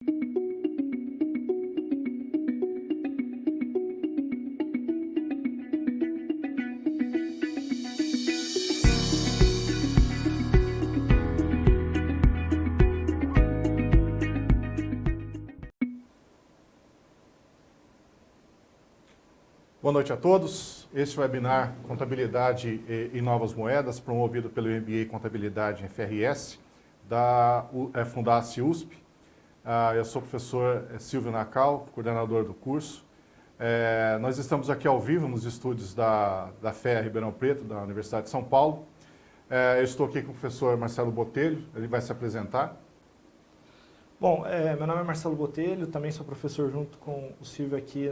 Boa noite a todos. Este webinar Contabilidade e Novas Moedas, promovido pelo MBA Contabilidade em FRS, da Fundaci USP. Eu sou o professor Silvio Nacal, coordenador do curso. Nós estamos aqui ao vivo nos estúdios da FEA Ribeirão Preto, da Universidade de São Paulo. Eu estou aqui com o professor Marcelo Botelho, ele vai se apresentar. Bom, meu nome é Marcelo Botelho, também sou professor junto com o Silvio aqui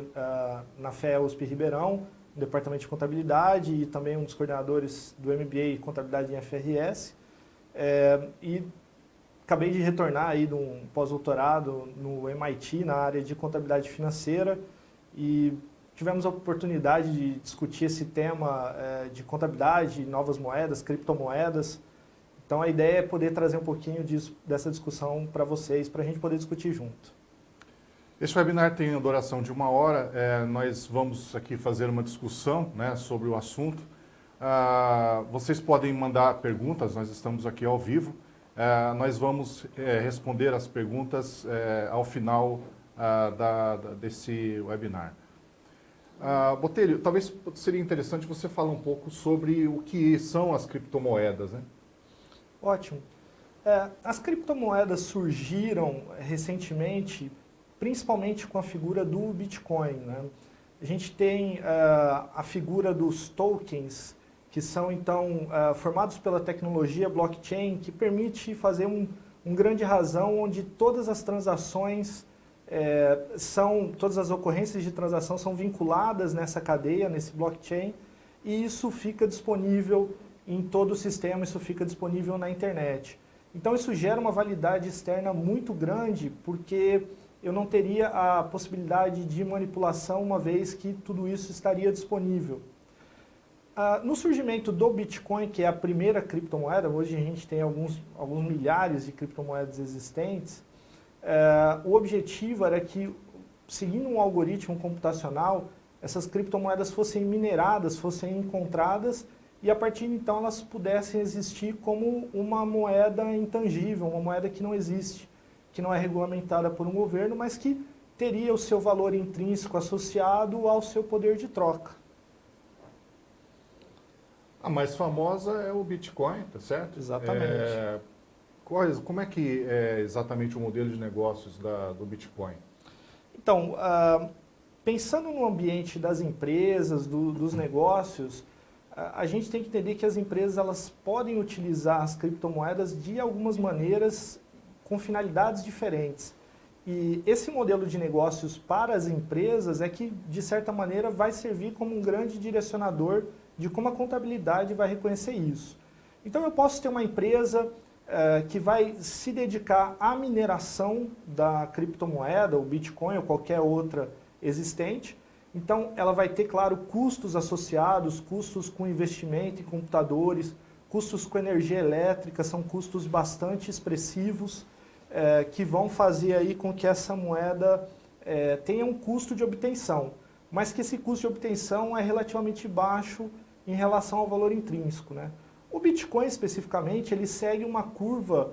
na FEA USP Ribeirão, no Departamento de Contabilidade e também um dos coordenadores do MBA Contabilidade em FRS. E acabei de retornar aí de um pós-doutorado no MIT, na área de contabilidade financeira, e tivemos a oportunidade de discutir esse tema de contabilidade, novas moedas, criptomoedas. Então, a ideia é poder trazer um pouquinho dessa discussão para vocês, para a gente poder discutir junto. Este webinar tem a duração de 1 hora. Nós vamos aqui fazer uma discussão, né, sobre o assunto. Vocês podem mandar perguntas, nós estamos aqui ao vivo. Nós vamos responder as perguntas ao final desse webinar. Botelho, talvez seria interessante você falar um pouco sobre o que são as criptomoedas, né? Ótimo. As criptomoedas surgiram recentemente, principalmente com a figura do Bitcoin, né? A gente tem a figura dos tokens, que são então formados pela tecnologia blockchain, que permite fazer um grande rasão onde todas as transações todas as ocorrências de transação são vinculadas nessa cadeia, nesse blockchain, e isso fica disponível em todo o sistema, isso fica disponível na internet. Então isso gera uma validade externa muito grande, porque eu não teria a possibilidade de manipulação, uma vez que tudo isso estaria disponível. No surgimento do Bitcoin, que é a primeira criptomoeda, hoje a gente tem alguns milhares de criptomoedas existentes, o objetivo era que, seguindo um algoritmo computacional, essas criptomoedas fossem mineradas, fossem encontradas, e a partir de então elas pudessem existir como uma moeda intangível, uma moeda que não existe, que não é regulamentada por um governo, mas que teria o seu valor intrínseco associado ao seu poder de troca. A mais famosa é o Bitcoin, tá certo? Exatamente. Como é que é exatamente o modelo de negócios do Bitcoin? Então, pensando no ambiente das empresas, dos negócios, a gente tem que entender que as empresas elas podem utilizar as criptomoedas de algumas maneiras com finalidades diferentes. E esse modelo de negócios para as empresas é que, de certa maneira, vai servir como um grande direcionador de como a contabilidade vai reconhecer isso. Então, eu posso ter uma empresa que vai se dedicar à mineração da criptomoeda, o Bitcoin ou qualquer outra existente. Então, ela vai ter, claro, custos associados, custos com investimento em computadores, custos com energia elétrica, são custos bastante expressivos, que vão fazer aí com que essa moeda tenha um custo de obtenção, mas que esse custo de obtenção é relativamente baixo em relação ao valor intrínseco, né? O Bitcoin, especificamente, ele segue uma curva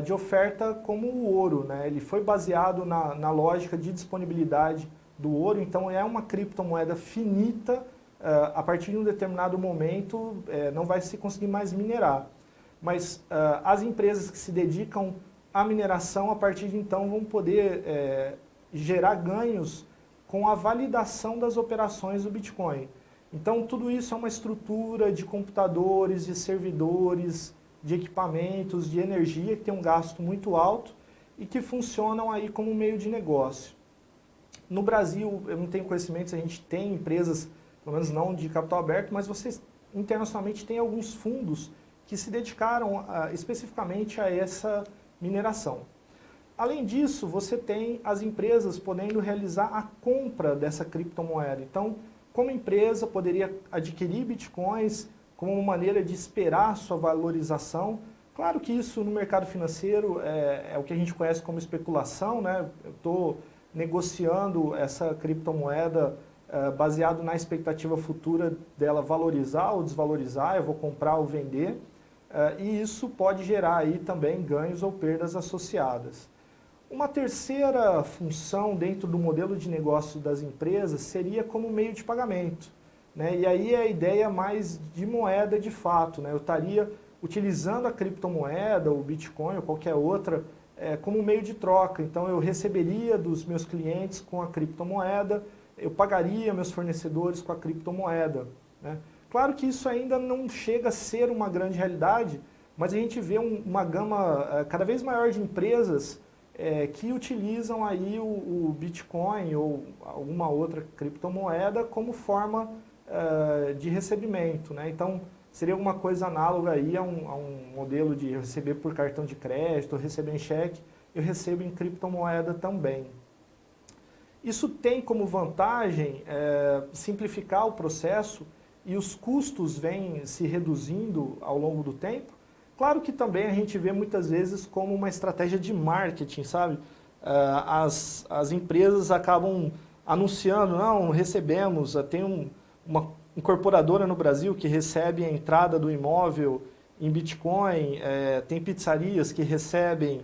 de oferta como o ouro, né? Ele foi baseado na lógica de disponibilidade do ouro, então é uma criptomoeda finita, a partir de um determinado momento não vai se conseguir mais minerar. Mas as empresas que se dedicam à mineração, a partir de então, vão poder gerar ganhos com a validação das operações do Bitcoin. Então tudo isso é uma estrutura de computadores, de servidores, de equipamentos, de energia, que tem um gasto muito alto e que funcionam aí como um meio de negócio. No Brasil, eu não tenho conhecimento se a gente tem empresas, pelo menos não de capital aberto, mas vocês internacionalmente têm alguns fundos que se dedicaram especificamente a essa mineração. Além disso, você tem as empresas podendo realizar a compra dessa criptomoeda. Então, como empresa, poderia adquirir bitcoins como uma maneira de esperar a sua valorização, Claro que isso no mercado financeiro é o que a gente conhece como especulação, né? Eu estou negociando essa criptomoeda baseado na expectativa futura dela valorizar ou desvalorizar, eu vou comprar ou vender, e isso pode gerar aí também ganhos ou perdas associadas. Uma terceira função dentro do modelo de negócio das empresas seria como meio de pagamento, né? E aí é a ideia mais de moeda de fato, né? Eu estaria utilizando a criptomoeda, o Bitcoin ou qualquer outra, como meio de troca. Então eu receberia dos meus clientes com a criptomoeda, eu pagaria meus fornecedores com a criptomoeda, né? Claro que isso ainda não chega a ser uma grande realidade, mas a gente vê uma gama cada vez maior de empresas que utilizam aí o Bitcoin ou alguma outra criptomoeda como forma de recebimento, né? Então, seria alguma coisa análoga aí a um modelo de receber por cartão de crédito, receber em cheque, eu recebo em criptomoeda também. Isso tem como vantagem simplificar o processo e os custos vêm se reduzindo ao longo do tempo. Claro que também a gente vê muitas vezes como uma estratégia de marketing, sabe? As empresas acabam anunciando, não, recebemos, tem uma incorporadora no Brasil que recebe a entrada do imóvel em Bitcoin, tem pizzarias que recebem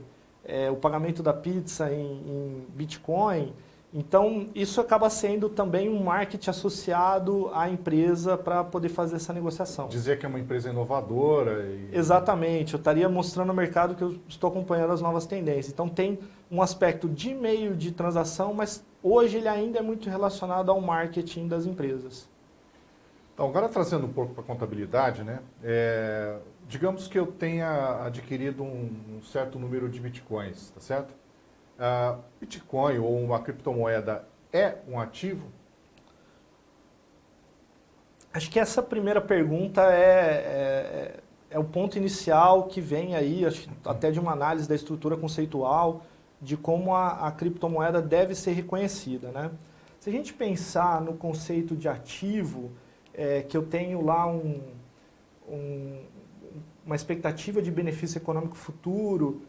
o pagamento da pizza em Bitcoin. Então, isso acaba sendo também um marketing associado à empresa para poder fazer essa negociação. Dizer que é uma empresa inovadora. Exatamente, eu estaria mostrando ao mercado que eu estou acompanhando as novas tendências. Então, tem um aspecto de meio de transação, mas hoje ele ainda é muito relacionado ao marketing das empresas. Então, agora trazendo um pouco para a contabilidade, né? Digamos que eu tenha adquirido um certo número de bitcoins, tá certo? Bitcoin ou uma criptomoeda é um ativo? Acho que essa primeira pergunta é o ponto inicial que vem aí, acho que até de uma análise da estrutura conceitual, de como a criptomoeda deve ser reconhecida, né? Se a gente pensar no conceito de ativo, que eu tenho lá uma expectativa de benefício econômico futuro,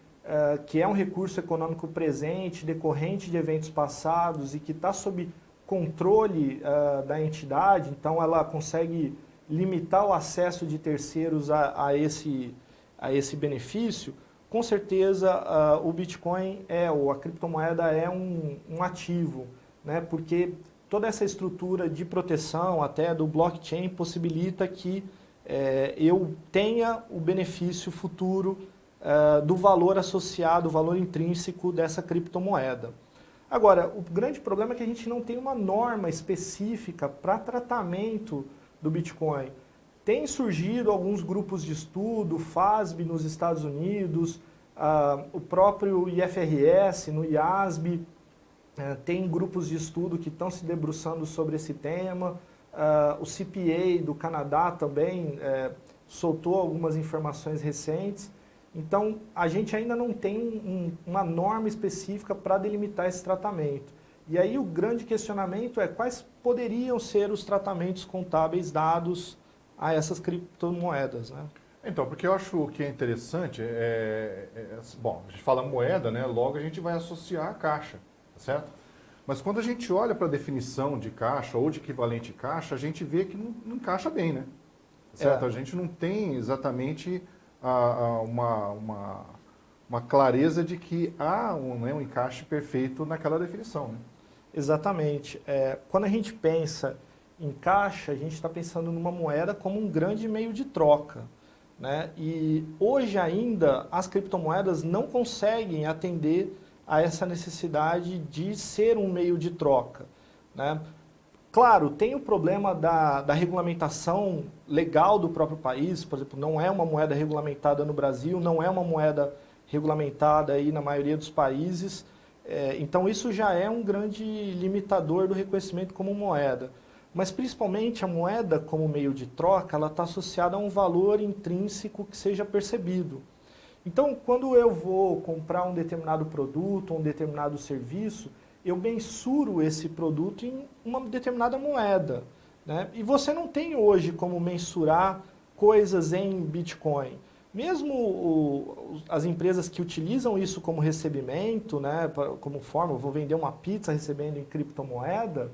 que é um recurso econômico presente, decorrente de eventos passados e que está sob controle da entidade, então ela consegue limitar o acesso de terceiros a esse benefício, com certeza o Bitcoin ou a criptomoeda é um ativo, né? Porque toda essa estrutura de proteção até do blockchain possibilita que eu tenha o benefício futuro do valor associado, o valor intrínseco dessa criptomoeda. Agora, o grande problema é que a gente não tem uma norma específica para tratamento do Bitcoin. Tem surgido alguns grupos de estudo, FASB nos Estados Unidos, o próprio IFRS no IASB, tem grupos de estudo que estão se debruçando sobre esse tema, o CPA do Canadá também soltou algumas informações recentes. Então, a gente ainda não tem uma norma específica para delimitar esse tratamento. E aí o grande questionamento é quais poderiam ser os tratamentos contábeis dados a essas criptomoedas, né? Então, porque eu acho que é interessante, bom, a gente fala moeda, né? Logo a gente vai associar a caixa, tá certo? Mas quando a gente olha para a definição de caixa ou de equivalente caixa, a gente vê que não encaixa bem, né? Certo? A gente não tem exatamente uma clareza de que há um encaixe perfeito naquela definição, né? Exatamente. Quando a gente pensa em caixa, a gente está pensando numa moeda como um grande meio de troca, né? E hoje ainda as criptomoedas não conseguem atender a essa necessidade de ser um meio de troca, né? Claro, tem o problema da regulamentação legal do próprio país, por exemplo, não é uma moeda regulamentada no Brasil, não é uma moeda regulamentada aí na maioria dos países, então isso já é um grande limitador do reconhecimento como moeda. Mas principalmente a moeda como meio de troca, ela está associada a um valor intrínseco que seja percebido. Então, quando eu vou comprar um determinado produto, um determinado serviço, eu mensuro esse produto em uma determinada moeda, né? E você não tem hoje como mensurar coisas em Bitcoin. Mesmo as empresas que utilizam isso como recebimento, né, como forma, vou vender uma pizza recebendo em criptomoeda,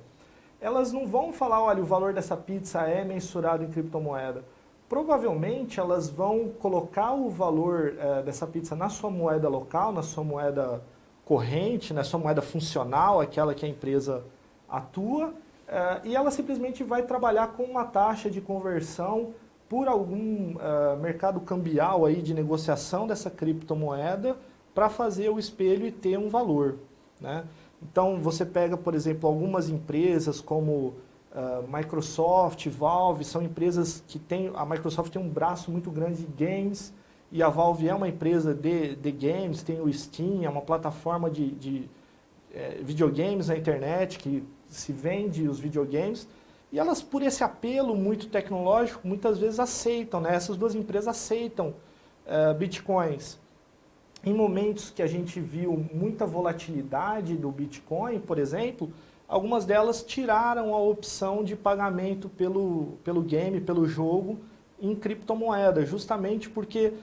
elas não vão falar, olha, o valor dessa pizza é mensurado em criptomoeda. Provavelmente elas vão colocar o valor dessa pizza na sua moeda local, na sua moeda corrente, na sua moeda funcional, aquela que a empresa atua, e ela simplesmente vai trabalhar com uma taxa de conversão por algum mercado cambial aí de negociação dessa criptomoeda para fazer o espelho e ter um valor, né? Então você pega, por exemplo, algumas empresas como Microsoft, Valve, são empresas que têm... A Microsoft tem um braço muito grande de games e a Valve é uma empresa de games, tem o Steam, é uma plataforma de videogames na internet que se vende os videogames. E elas, por esse apelo muito tecnológico, muitas vezes aceitam, né? Essas duas empresas aceitam bitcoins. Em momentos que a gente viu muita volatilidade do Bitcoin, por exemplo, algumas delas tiraram a opção de pagamento pelo game, pelo jogo, em criptomoeda, justamente porque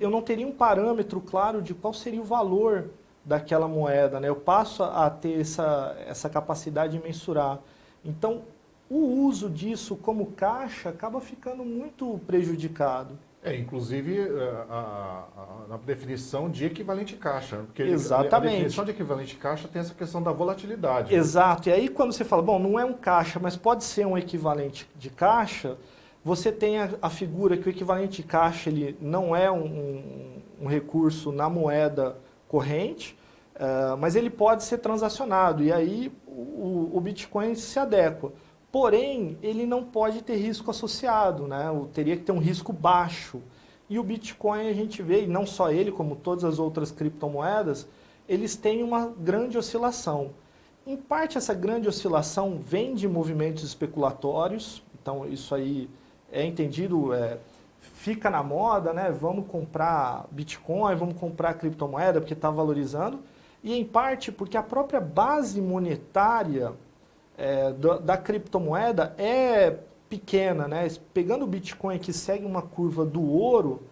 eu não teria um parâmetro claro de qual seria o valor daquela moeda, né? Eu passo a ter essa capacidade de mensurar. Então, o uso disso como caixa acaba ficando muito prejudicado. Inclusive na definição de equivalente caixa. Porque Exatamente. A definição de equivalente caixa tem essa questão da volatilidade. Exato. E aí quando você fala, bom, não é um caixa, mas pode ser um equivalente de caixa, você tem a figura que o equivalente de caixa ele não é um recurso na moeda corrente, mas ele pode ser transacionado. E aí o Bitcoin se adequa. Porém, ele não pode ter risco associado, né? Teria que ter um risco baixo. E o Bitcoin a gente vê, e não só ele, como todas as outras criptomoedas, eles têm uma grande oscilação. Em parte, essa grande oscilação vem de movimentos especulatórios, então isso aí é entendido, fica na moda, né? Vamos comprar Bitcoin, vamos comprar criptomoeda porque está valorizando. E em parte porque a própria base monetária da criptomoeda é pequena, né? Pegando o Bitcoin que segue uma curva do ouro,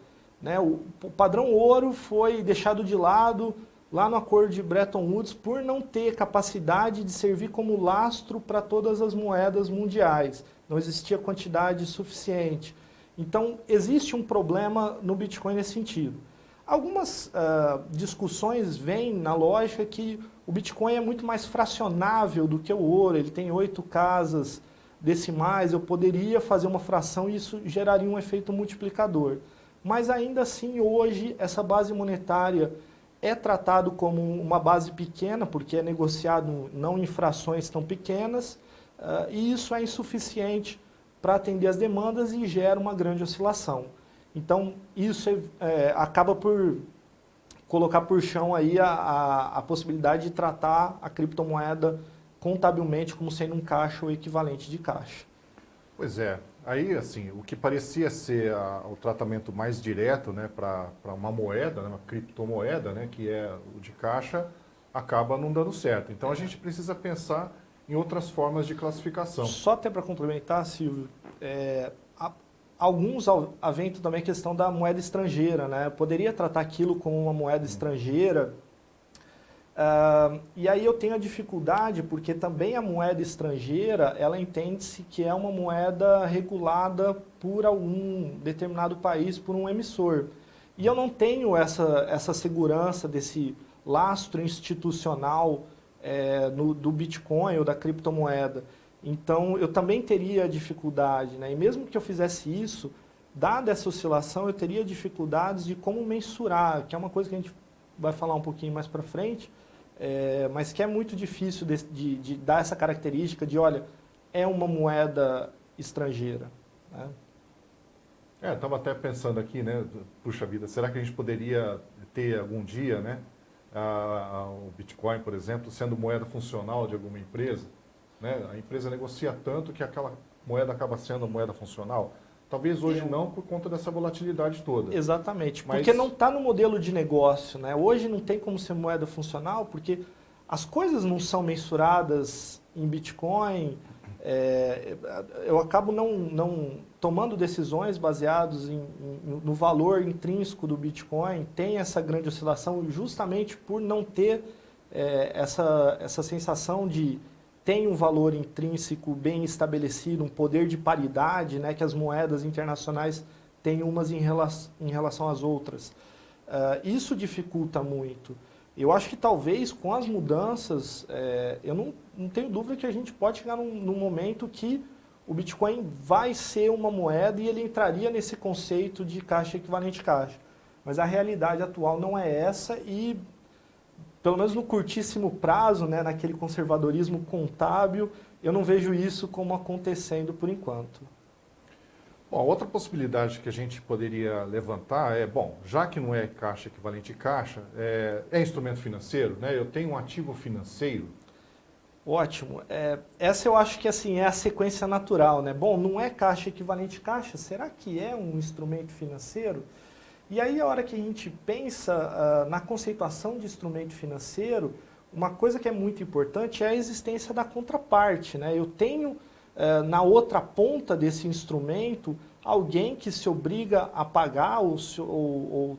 né? O padrão ouro foi deixado de lado lá no acordo de Bretton Woods por não ter capacidade de servir como lastro para todas as moedas mundiais. Não existia quantidade suficiente. Então, existe um problema no Bitcoin nesse sentido. Algumas discussões vêm na lógica que o Bitcoin é muito mais fracionável do que o ouro, ele tem 8 casas decimais, eu poderia fazer uma fração e isso geraria um efeito multiplicador. Mas ainda assim, hoje, essa base monetária é tratado como uma base pequena, porque é negociado não em frações tão pequenas, e isso é insuficiente para atender as demandas e gera uma grande oscilação. Então, isso acaba por colocar por chão aí a possibilidade de tratar a criptomoeda contabilmente como sendo um caixa ou equivalente de caixa. Pois é. Aí, assim, o que parecia ser o tratamento mais direto, né, para uma moeda, né, uma criptomoeda, né, que é o de caixa, acaba não dando certo. Então, a gente precisa pensar em outras formas de classificação. Só até para complementar, Silvio, alguns aventam também a questão da moeda estrangeira, né? Eu poderia tratar aquilo como uma moeda estrangeira, e aí eu tenho a dificuldade porque também a moeda estrangeira, ela entende-se que é uma moeda regulada por algum determinado país, por um emissor. E eu não tenho essa segurança desse lastro institucional do Bitcoin ou da criptomoeda. Então, eu também teria dificuldade, né? E mesmo que eu fizesse isso, dada essa oscilação, eu teria dificuldades de como mensurar, que é uma coisa que a gente vai falar um pouquinho mais para frente, mas que é muito difícil de dar essa característica de, olha, é uma moeda estrangeira, né? Estava até pensando aqui, né? Puxa vida, será que a gente poderia ter algum dia, né? O Bitcoin, por exemplo, sendo moeda funcional de alguma empresa? Né? A empresa negocia tanto que aquela moeda acaba sendo moeda funcional. Talvez hoje não por conta dessa volatilidade toda. Exatamente, porque não está no modelo de negócio, né? Hoje não tem como ser moeda funcional porque as coisas não são mensuradas em Bitcoin, eu acabo não tomando decisões baseadas no valor intrínseco do Bitcoin, tem essa grande oscilação justamente por não ter essa sensação de tem um valor intrínseco bem estabelecido, um poder de paridade, né, que as moedas internacionais têm umas em relação às outras. Isso dificulta muito. Eu acho que talvez com as mudanças, eu não tenho dúvida que a gente pode chegar num momento que o Bitcoin vai ser uma moeda e ele entraria nesse conceito de caixa equivalente caixa. Mas a realidade atual não é essa e, pelo menos no curtíssimo prazo, né, naquele conservadorismo contábil, eu não vejo isso como acontecendo por enquanto. Bom, outra possibilidade que a gente poderia levantar já que não é caixa equivalente caixa, é instrumento financeiro, né? Eu tenho um ativo financeiro. Ótimo. Essa eu acho que assim, é a sequência natural, né? Bom, não é caixa equivalente caixa, será que é um instrumento financeiro? E aí a hora que a gente pensa na conceituação de instrumento financeiro, uma coisa que é muito importante é a existência da contraparte, né? Eu tenho na outra ponta desse instrumento alguém que se obriga a pagar ou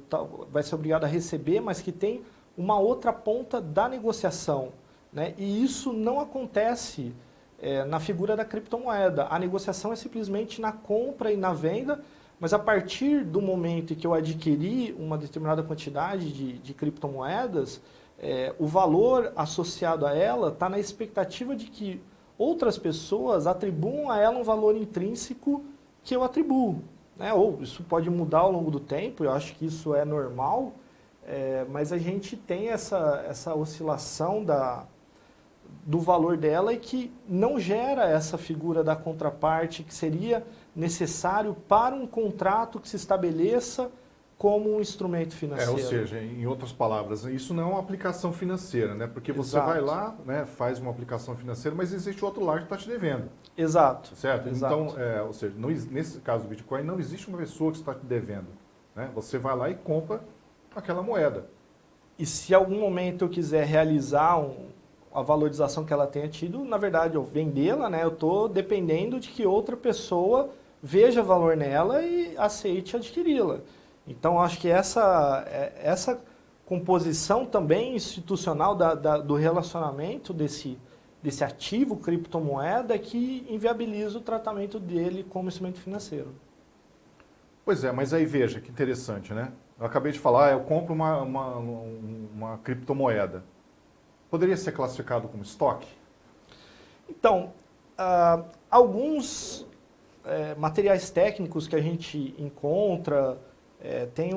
vai ser obrigado a receber, mas que tem uma outra ponta da negociação, né? E isso não acontece na figura da criptomoeda. A negociação é simplesmente na compra e na venda, mas a partir do momento em que eu adquiri uma determinada quantidade de criptomoedas, o valor associado a ela está na expectativa de que outras pessoas atribuam a ela um valor intrínseco que eu atribuo, né? Ou isso pode mudar ao longo do tempo, eu acho que isso é normal, mas a gente tem essa oscilação do valor dela e que não gera essa figura da contraparte que seria necessário para um contrato que se estabeleça como um instrumento financeiro. Ou seja, em outras palavras, isso não é uma aplicação financeira, né? Porque você Exato. vai lá, né, faz uma aplicação financeira, mas existe outro lado que está te devendo. Exato. Certo? Exato. Então, ou seja, nesse caso do Bitcoin, não existe uma pessoa que está te devendo, né? Você vai lá e compra aquela moeda. E se em algum momento eu quiser realizar a valorização que ela tenha tido, na verdade, eu vendê-la, né? Eu estou dependendo de que outra pessoa veja valor nela e aceite adquiri-la. Então, acho que essa composição também institucional do relacionamento desse ativo criptomoeda que inviabiliza o tratamento dele como instrumento financeiro. Pois é, mas aí veja, que interessante, né? Eu acabei de falar, eu compro uma criptomoeda. Poderia ser classificado como estoque? Então, alguns materiais técnicos que a gente encontra, tem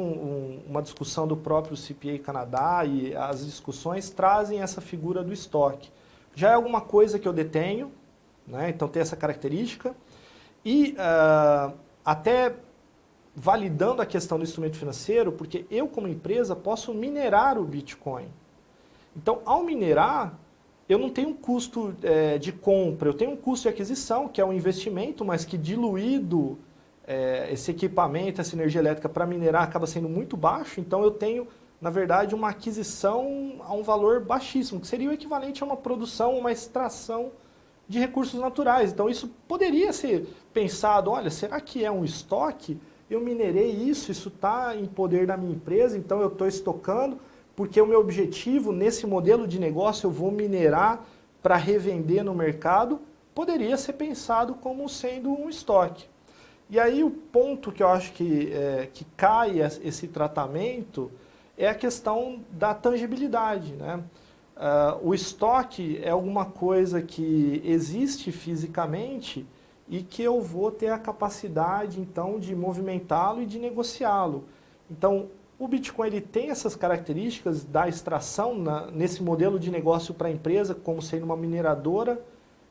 uma discussão do próprio CPA Canadá e as discussões trazem essa figura do estoque. Já é alguma coisa que eu detenho, né? Então tem essa característica. E até validando a questão do instrumento financeiro, porque eu como empresa posso minerar o Bitcoin. Então ao minerar, eu não tenho um custo de compra, eu tenho um custo de aquisição, que é um investimento, mas que diluído esse equipamento, essa energia elétrica para minerar acaba sendo muito baixo, então eu tenho, na verdade, uma aquisição a um valor baixíssimo, que seria o equivalente a uma produção, uma extração de recursos naturais. Então isso poderia ser pensado, olha, será que é um estoque? Eu minerei isso está em poder da minha empresa, então eu estou estocando, porque o meu objetivo nesse modelo de negócio eu vou minerar para revender no mercado, poderia ser pensado como sendo um estoque. E aí o ponto que eu acho que cai esse tratamento é a questão da tangibilidade, né? O estoque é alguma coisa que existe fisicamente e que eu vou ter a capacidade, então, de movimentá-lo e de negociá-lo. Então, o Bitcoin ele tem essas características da extração nesse modelo de negócio para a empresa, como sendo uma mineradora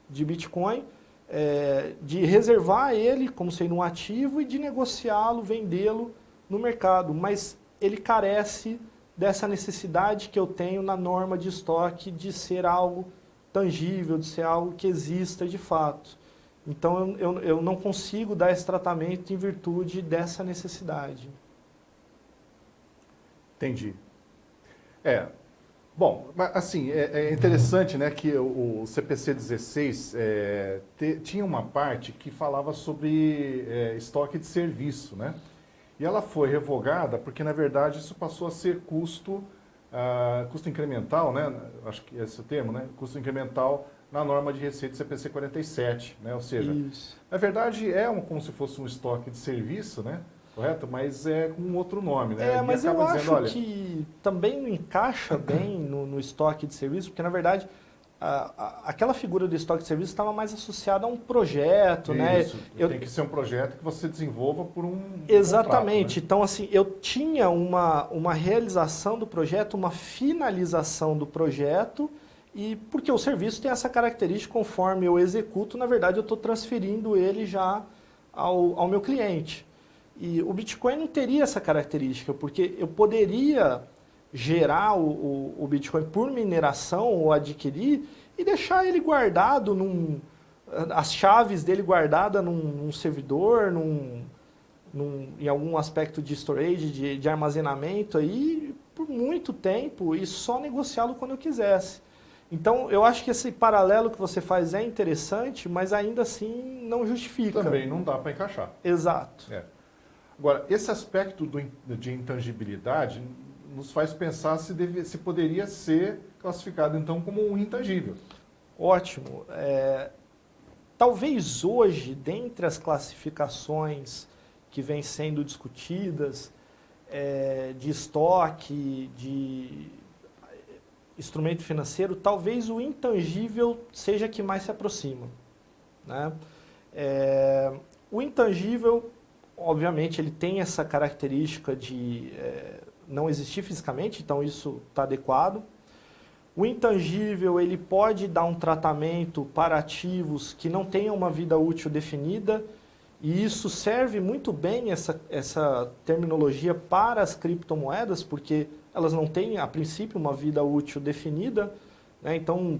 de Bitcoin, de reservar ele como sendo um ativo e de negociá-lo, vendê-lo no mercado. Mas ele carece dessa necessidade que eu tenho na norma de estoque de ser algo tangível, de ser algo que exista de fato. Então eu não consigo dar esse tratamento em virtude dessa necessidade. Entendi. Bom, mas, assim, é interessante, né, que o CPC 16 tinha uma parte que falava sobre estoque de serviço, né? E ela foi revogada porque, na verdade, isso passou a ser custo incremental, né? Acho que esse é o termo, né? Custo incremental na norma de receita CPC 47, né? Ou seja, Isso. na verdade como se fosse um estoque de serviço, né? Correto? Mas é com um outro nome, né? E Mas eu acaba dizendo, acho que também não encaixa bem no estoque de serviço, porque, na verdade, aquela figura do estoque de serviço estava mais associada a um projeto, né? isso, tem que ser um projeto que você desenvolva por um Exatamente. contrato, né? Então, assim, eu tinha uma realização do projeto, uma finalização do projeto, e porque o serviço tem essa característica, conforme eu executo, na verdade, eu estou transferindo ele já ao meu cliente. E o Bitcoin não teria essa característica, porque eu poderia gerar o Bitcoin por mineração ou adquirir e deixar ele guardado as chaves dele guardadas num servidor, em algum aspecto de storage, de armazenamento aí, por muito tempo e só negociá-lo quando eu quisesse. Então, eu acho que esse paralelo que você faz é interessante, mas ainda assim não justifica. Também não dá para encaixar. Exato. Agora, esse aspecto de intangibilidade nos faz pensar se poderia ser classificado, então, como um intangível. Ótimo. Talvez hoje, dentre as classificações que vêm sendo discutidas, de estoque, de instrumento financeiro, talvez o intangível seja que mais se aproxima, né? O intangível, obviamente, ele tem essa característica de não existir fisicamente, então isso está adequado. O intangível, ele pode dar um tratamento para ativos que não tenham uma vida útil definida, e isso serve muito bem, essa terminologia, para as criptomoedas, porque elas não têm, a princípio, uma vida útil definida, né? Então,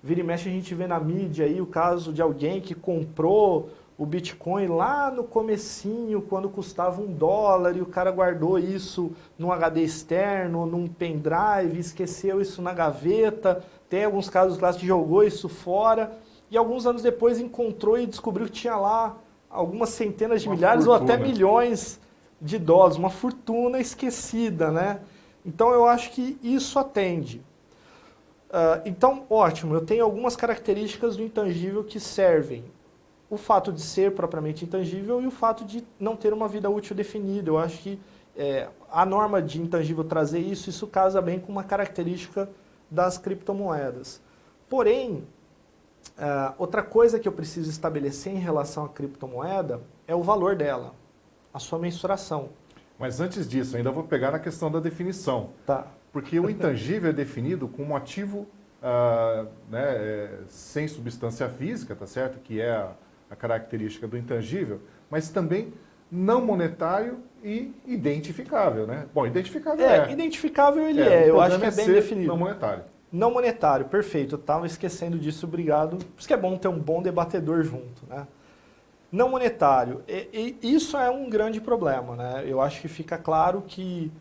vira e mexe a gente vê na mídia aí o caso de alguém que comprou o Bitcoin lá no comecinho, quando custava $1, e o cara guardou isso num HD externo, num pendrive, esqueceu isso na gaveta. Tem alguns casos lá que jogou isso fora, e alguns anos depois encontrou e descobriu que tinha lá algumas centenas de milhares ou até milhões de dólares, uma fortuna esquecida, né? Então eu acho que isso atende. Então, ótimo, eu tenho algumas características do intangível que servem. O fato de ser propriamente intangível e o fato de não ter uma vida útil definida. Eu acho que a norma de intangível trazer isso casa bem com uma característica das criptomoedas. Porém, outra coisa que eu preciso estabelecer em relação à criptomoeda é o valor dela, a sua mensuração. Mas antes disso, ainda vou pegar na questão da definição. Tá. Porque o intangível é definido como um ativo sem substância física, tá certo? Que é a característica do intangível, mas também não monetário e identificável, né? Bom, identificável identificável ele eu acho que é bem definido. Não monetário. Não monetário, perfeito. Eu estava esquecendo disso, obrigado. Por isso que é bom ter um bom debatedor junto, né? Não monetário. E isso é um grande problema, né? Eu acho que fica claro que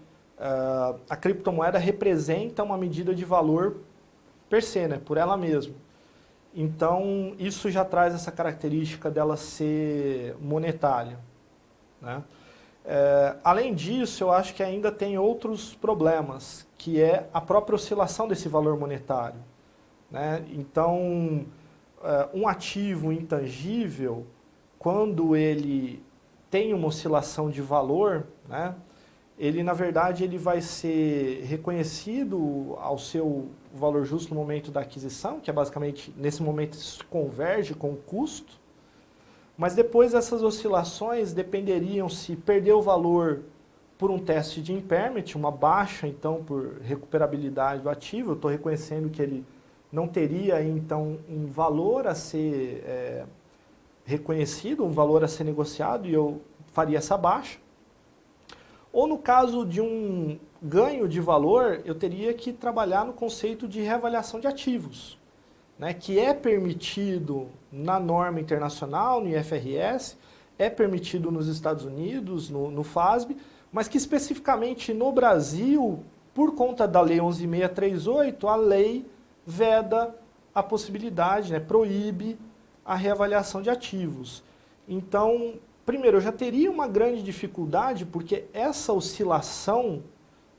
a criptomoeda representa uma medida de valor per se, né? Por ela mesma. Então, isso já traz essa característica dela ser monetária, né? Além disso, eu acho que ainda tem outros problemas, que é a própria oscilação desse valor monetário, né? Então, um ativo intangível, quando ele tem uma oscilação de valor, né, ele, na verdade, ele vai ser reconhecido ao seu valor justo no momento da aquisição, que é basicamente, nesse momento, isso converge com o custo, mas depois essas oscilações dependeriam se perder o valor por um teste de impairment, uma baixa, então, por recuperabilidade do ativo. Eu estou reconhecendo que ele não teria, então, um valor a ser reconhecido, um valor a ser negociado, e eu faria essa baixa. Ou no caso de um ganho de valor, eu teria que trabalhar no conceito de reavaliação de ativos, né, que é permitido na norma internacional, no IFRS, é permitido nos Estados Unidos, no FASB, mas que especificamente no Brasil, por conta da Lei 11.638, a lei veda a possibilidade, né, proíbe a reavaliação de ativos. Então, primeiro, eu já teria uma grande dificuldade, porque essa oscilação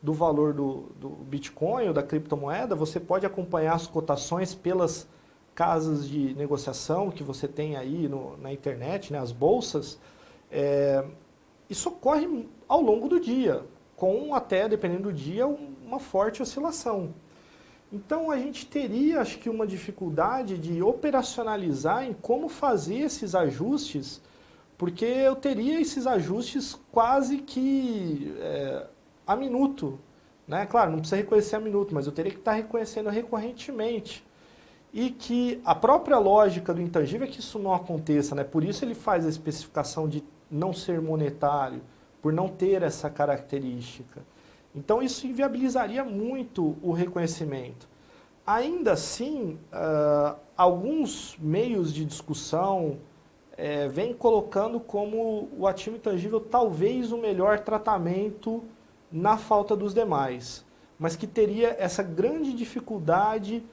do valor do Bitcoin ou da criptomoeda, você pode acompanhar as cotações pelas casas de negociação que você tem aí na internet, né, as bolsas. Isso ocorre ao longo do dia, com até, dependendo do dia, uma forte oscilação. Então, a gente teria, acho que, uma dificuldade de operacionalizar em como fazer esses ajustes, porque eu teria esses ajustes quase que a minuto, né? Claro, não precisa reconhecer a minuto, mas eu teria que estar reconhecendo recorrentemente. E que a própria lógica do intangível é que isso não aconteça, né? Por isso ele faz a especificação de não ser monetário, por não ter essa característica. Então isso inviabilizaria muito o reconhecimento. Ainda assim, alguns meios de discussão vêm colocando como o ativo intangível talvez o melhor tratamento na falta dos demais, mas que teria essa grande dificuldade,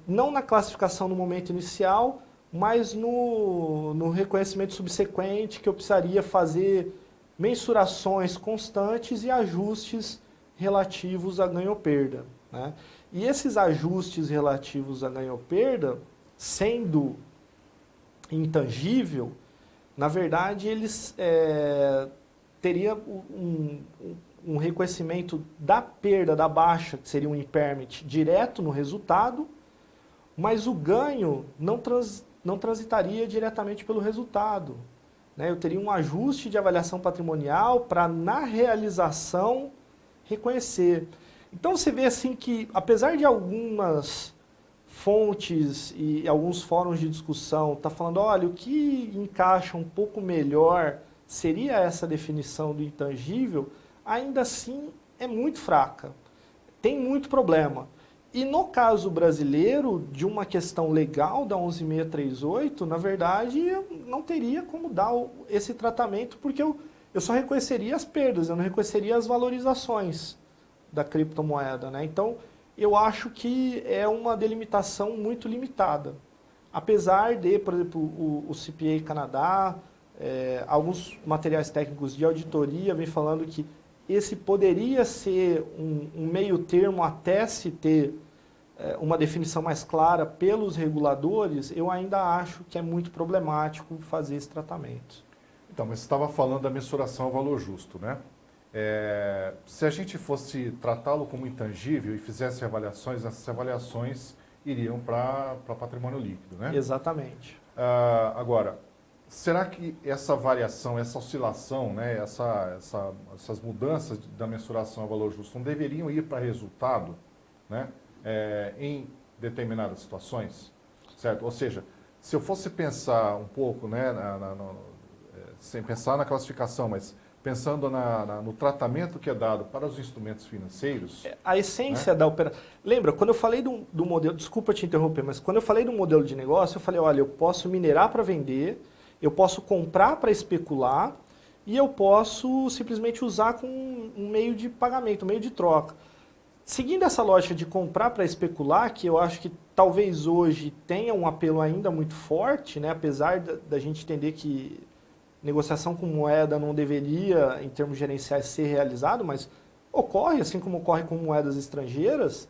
não na classificação no momento inicial, mas no reconhecimento subsequente, que eu precisaria fazer mensurações constantes e ajustes relativos a ganho ou perda, né? E esses ajustes relativos a ganho ou perda, sendo intangível, na verdade eles teriam um reconhecimento da perda, da baixa, que seria um impairment, direto no resultado, mas o ganho não transitaria diretamente pelo resultado, né? Eu teria um ajuste de avaliação patrimonial para, na realização, reconhecer. Então você vê assim que, apesar de algumas fontes e alguns fóruns de discussão tá falando, olha, o que encaixa um pouco melhor seria essa definição do intangível, ainda assim é muito fraca, tem muito problema. E no caso brasileiro, de uma questão legal da 11.638, na verdade, eu não teria como dar esse tratamento, porque eu só reconheceria as perdas, eu não reconheceria as valorizações da criptomoeda, né? Então, eu acho que é uma delimitação muito limitada. Apesar de, por exemplo, o CPA Canadá, alguns materiais técnicos de auditoria vêm falando que esse poderia ser um meio termo até se ter uma definição mais clara pelos reguladores, eu ainda acho que é muito problemático fazer esse tratamento. Então, mas você estava falando da mensuração ao valor justo, né? Se a gente fosse tratá-lo como intangível e fizesse avaliações, essas avaliações iriam para patrimônio líquido, né? Exatamente. Agora, será que essa variação, essa oscilação, né, essas mudanças da mensuração ao valor justo não deveriam ir para resultado, né, em determinadas situações, certo? Ou seja, se eu fosse pensar um pouco, né, sem pensar na classificação, mas pensando no tratamento que é dado para os instrumentos financeiros... A essência, né, da operação... Lembra, quando eu falei do modelo... Desculpa te interromper, mas quando eu falei do modelo de negócio, eu falei, olha, eu posso minerar para vender, eu posso comprar para especular e eu posso simplesmente usar como um meio de pagamento, um meio de troca. Seguindo essa lógica de comprar para especular, que eu acho que talvez hoje tenha um apelo ainda muito forte, né, apesar da gente entender que negociação com moeda não deveria, em termos gerenciais, ser realizado, mas ocorre, assim como ocorre com moedas estrangeiras,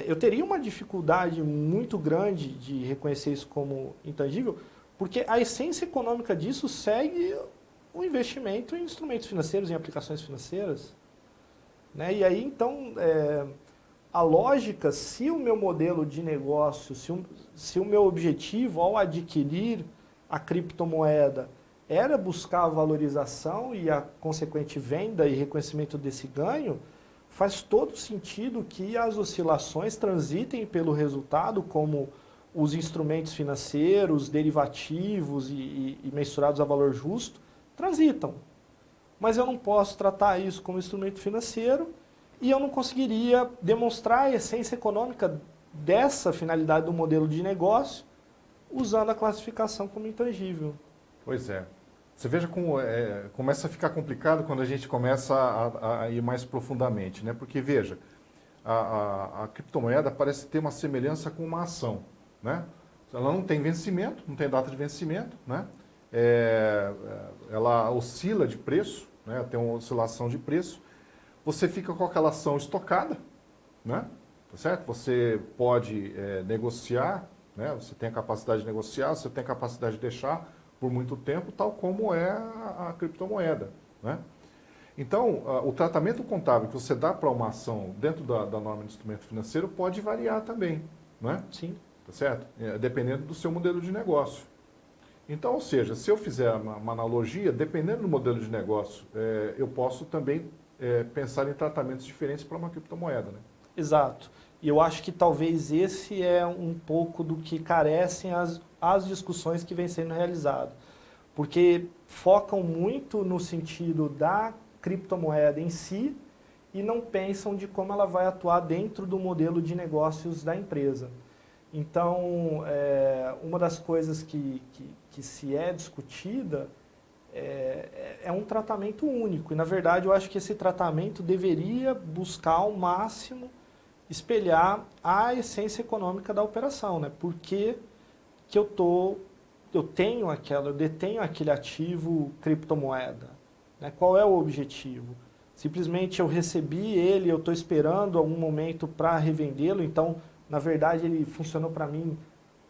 eu teria uma dificuldade muito grande de reconhecer isso como intangível, porque a essência econômica disso segue o investimento em instrumentos financeiros, em aplicações financeiras, né? E aí, então, a lógica, se o meu modelo de negócio, se o meu objetivo ao adquirir a criptomoeda era buscar a valorização e a consequente venda e reconhecimento desse ganho, faz todo sentido que as oscilações transitem pelo resultado, como os instrumentos financeiros, derivativos e mensurados a valor justo, transitam. Mas eu não posso tratar isso como instrumento financeiro e eu não conseguiria demonstrar a essência econômica dessa finalidade do modelo de negócio usando a classificação como intangível. Pois é. Você veja como começa a ficar complicado quando a gente começa a ir mais profundamente, né? Porque, veja, a criptomoeda parece ter uma semelhança com uma ação, né? Ela não tem vencimento, não tem data de vencimento, né? Ela oscila de preço, né? Tem uma oscilação de preço. Você fica com aquela ação estocada, né? Tá certo? Você pode negociar, né? Você tem a capacidade de negociar, você tem a capacidade de deixar por muito tempo, tal como é a criptomoeda, né? Então, o tratamento contábil que você dá para uma ação dentro da norma de instrumento financeiro pode variar também, né? Sim. Tá certo? Dependendo do seu modelo de negócio. Então, ou seja, se eu fizer uma analogia, dependendo do modelo de negócio, eu posso também pensar em tratamentos diferentes para uma criptomoeda, né? Exato. E eu acho que talvez esse é um pouco do que carecem as discussões que vêm sendo realizadas. Porque focam muito no sentido da criptomoeda em si e não pensam de como ela vai atuar dentro do modelo de negócios da empresa. Então, uma das coisas que se é discutida é um tratamento único. E, na verdade, eu acho que esse tratamento deveria buscar ao máximo espelhar a essência econômica da operação, né? Por que eu detenho aquele ativo criptomoeda, né? Qual é o objetivo? Simplesmente eu recebi ele, eu estou esperando algum momento para revendê-lo, então, na verdade, ele funcionou para mim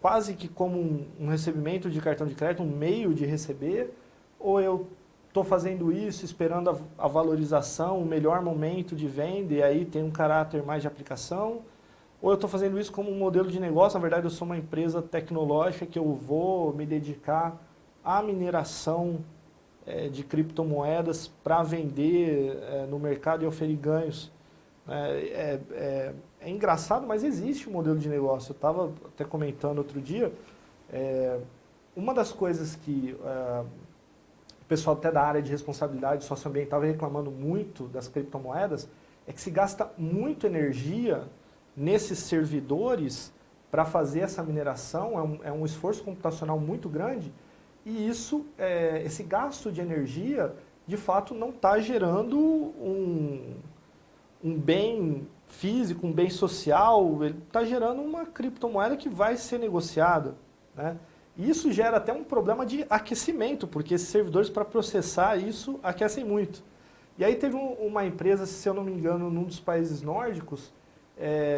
quase que como um recebimento de cartão de crédito, um meio de receber, ou eu estou fazendo isso esperando a valorização, o melhor momento de venda, e aí tem um caráter mais de aplicação, ou eu estou fazendo isso como um modelo de negócio, na verdade eu sou uma empresa tecnológica que eu vou me dedicar à mineração de criptomoedas para vender no mercado e oferir ganhos. É engraçado, mas existe um modelo de negócio. Eu estava até comentando outro dia, uma das coisas que o pessoal até da área de responsabilidade socioambiental vem reclamando muito das criptomoedas, é que se gasta muito energia nesses servidores para fazer essa mineração, é um esforço computacional muito grande, e esse gasto de energia, de fato, não está gerando um bem físico, um bem social, ele está gerando uma criptomoeda que vai ser negociada, né? E isso gera até um problema de aquecimento, porque esses servidores, para processar isso, aquecem muito. E aí teve uma empresa, se eu não me engano, num dos países nórdicos,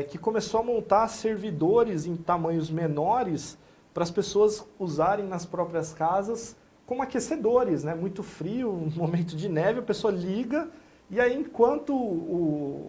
que começou a montar servidores em tamanhos menores para as pessoas usarem nas próprias casas como aquecedores, né? Muito frio, um momento de neve, a pessoa liga, e aí enquanto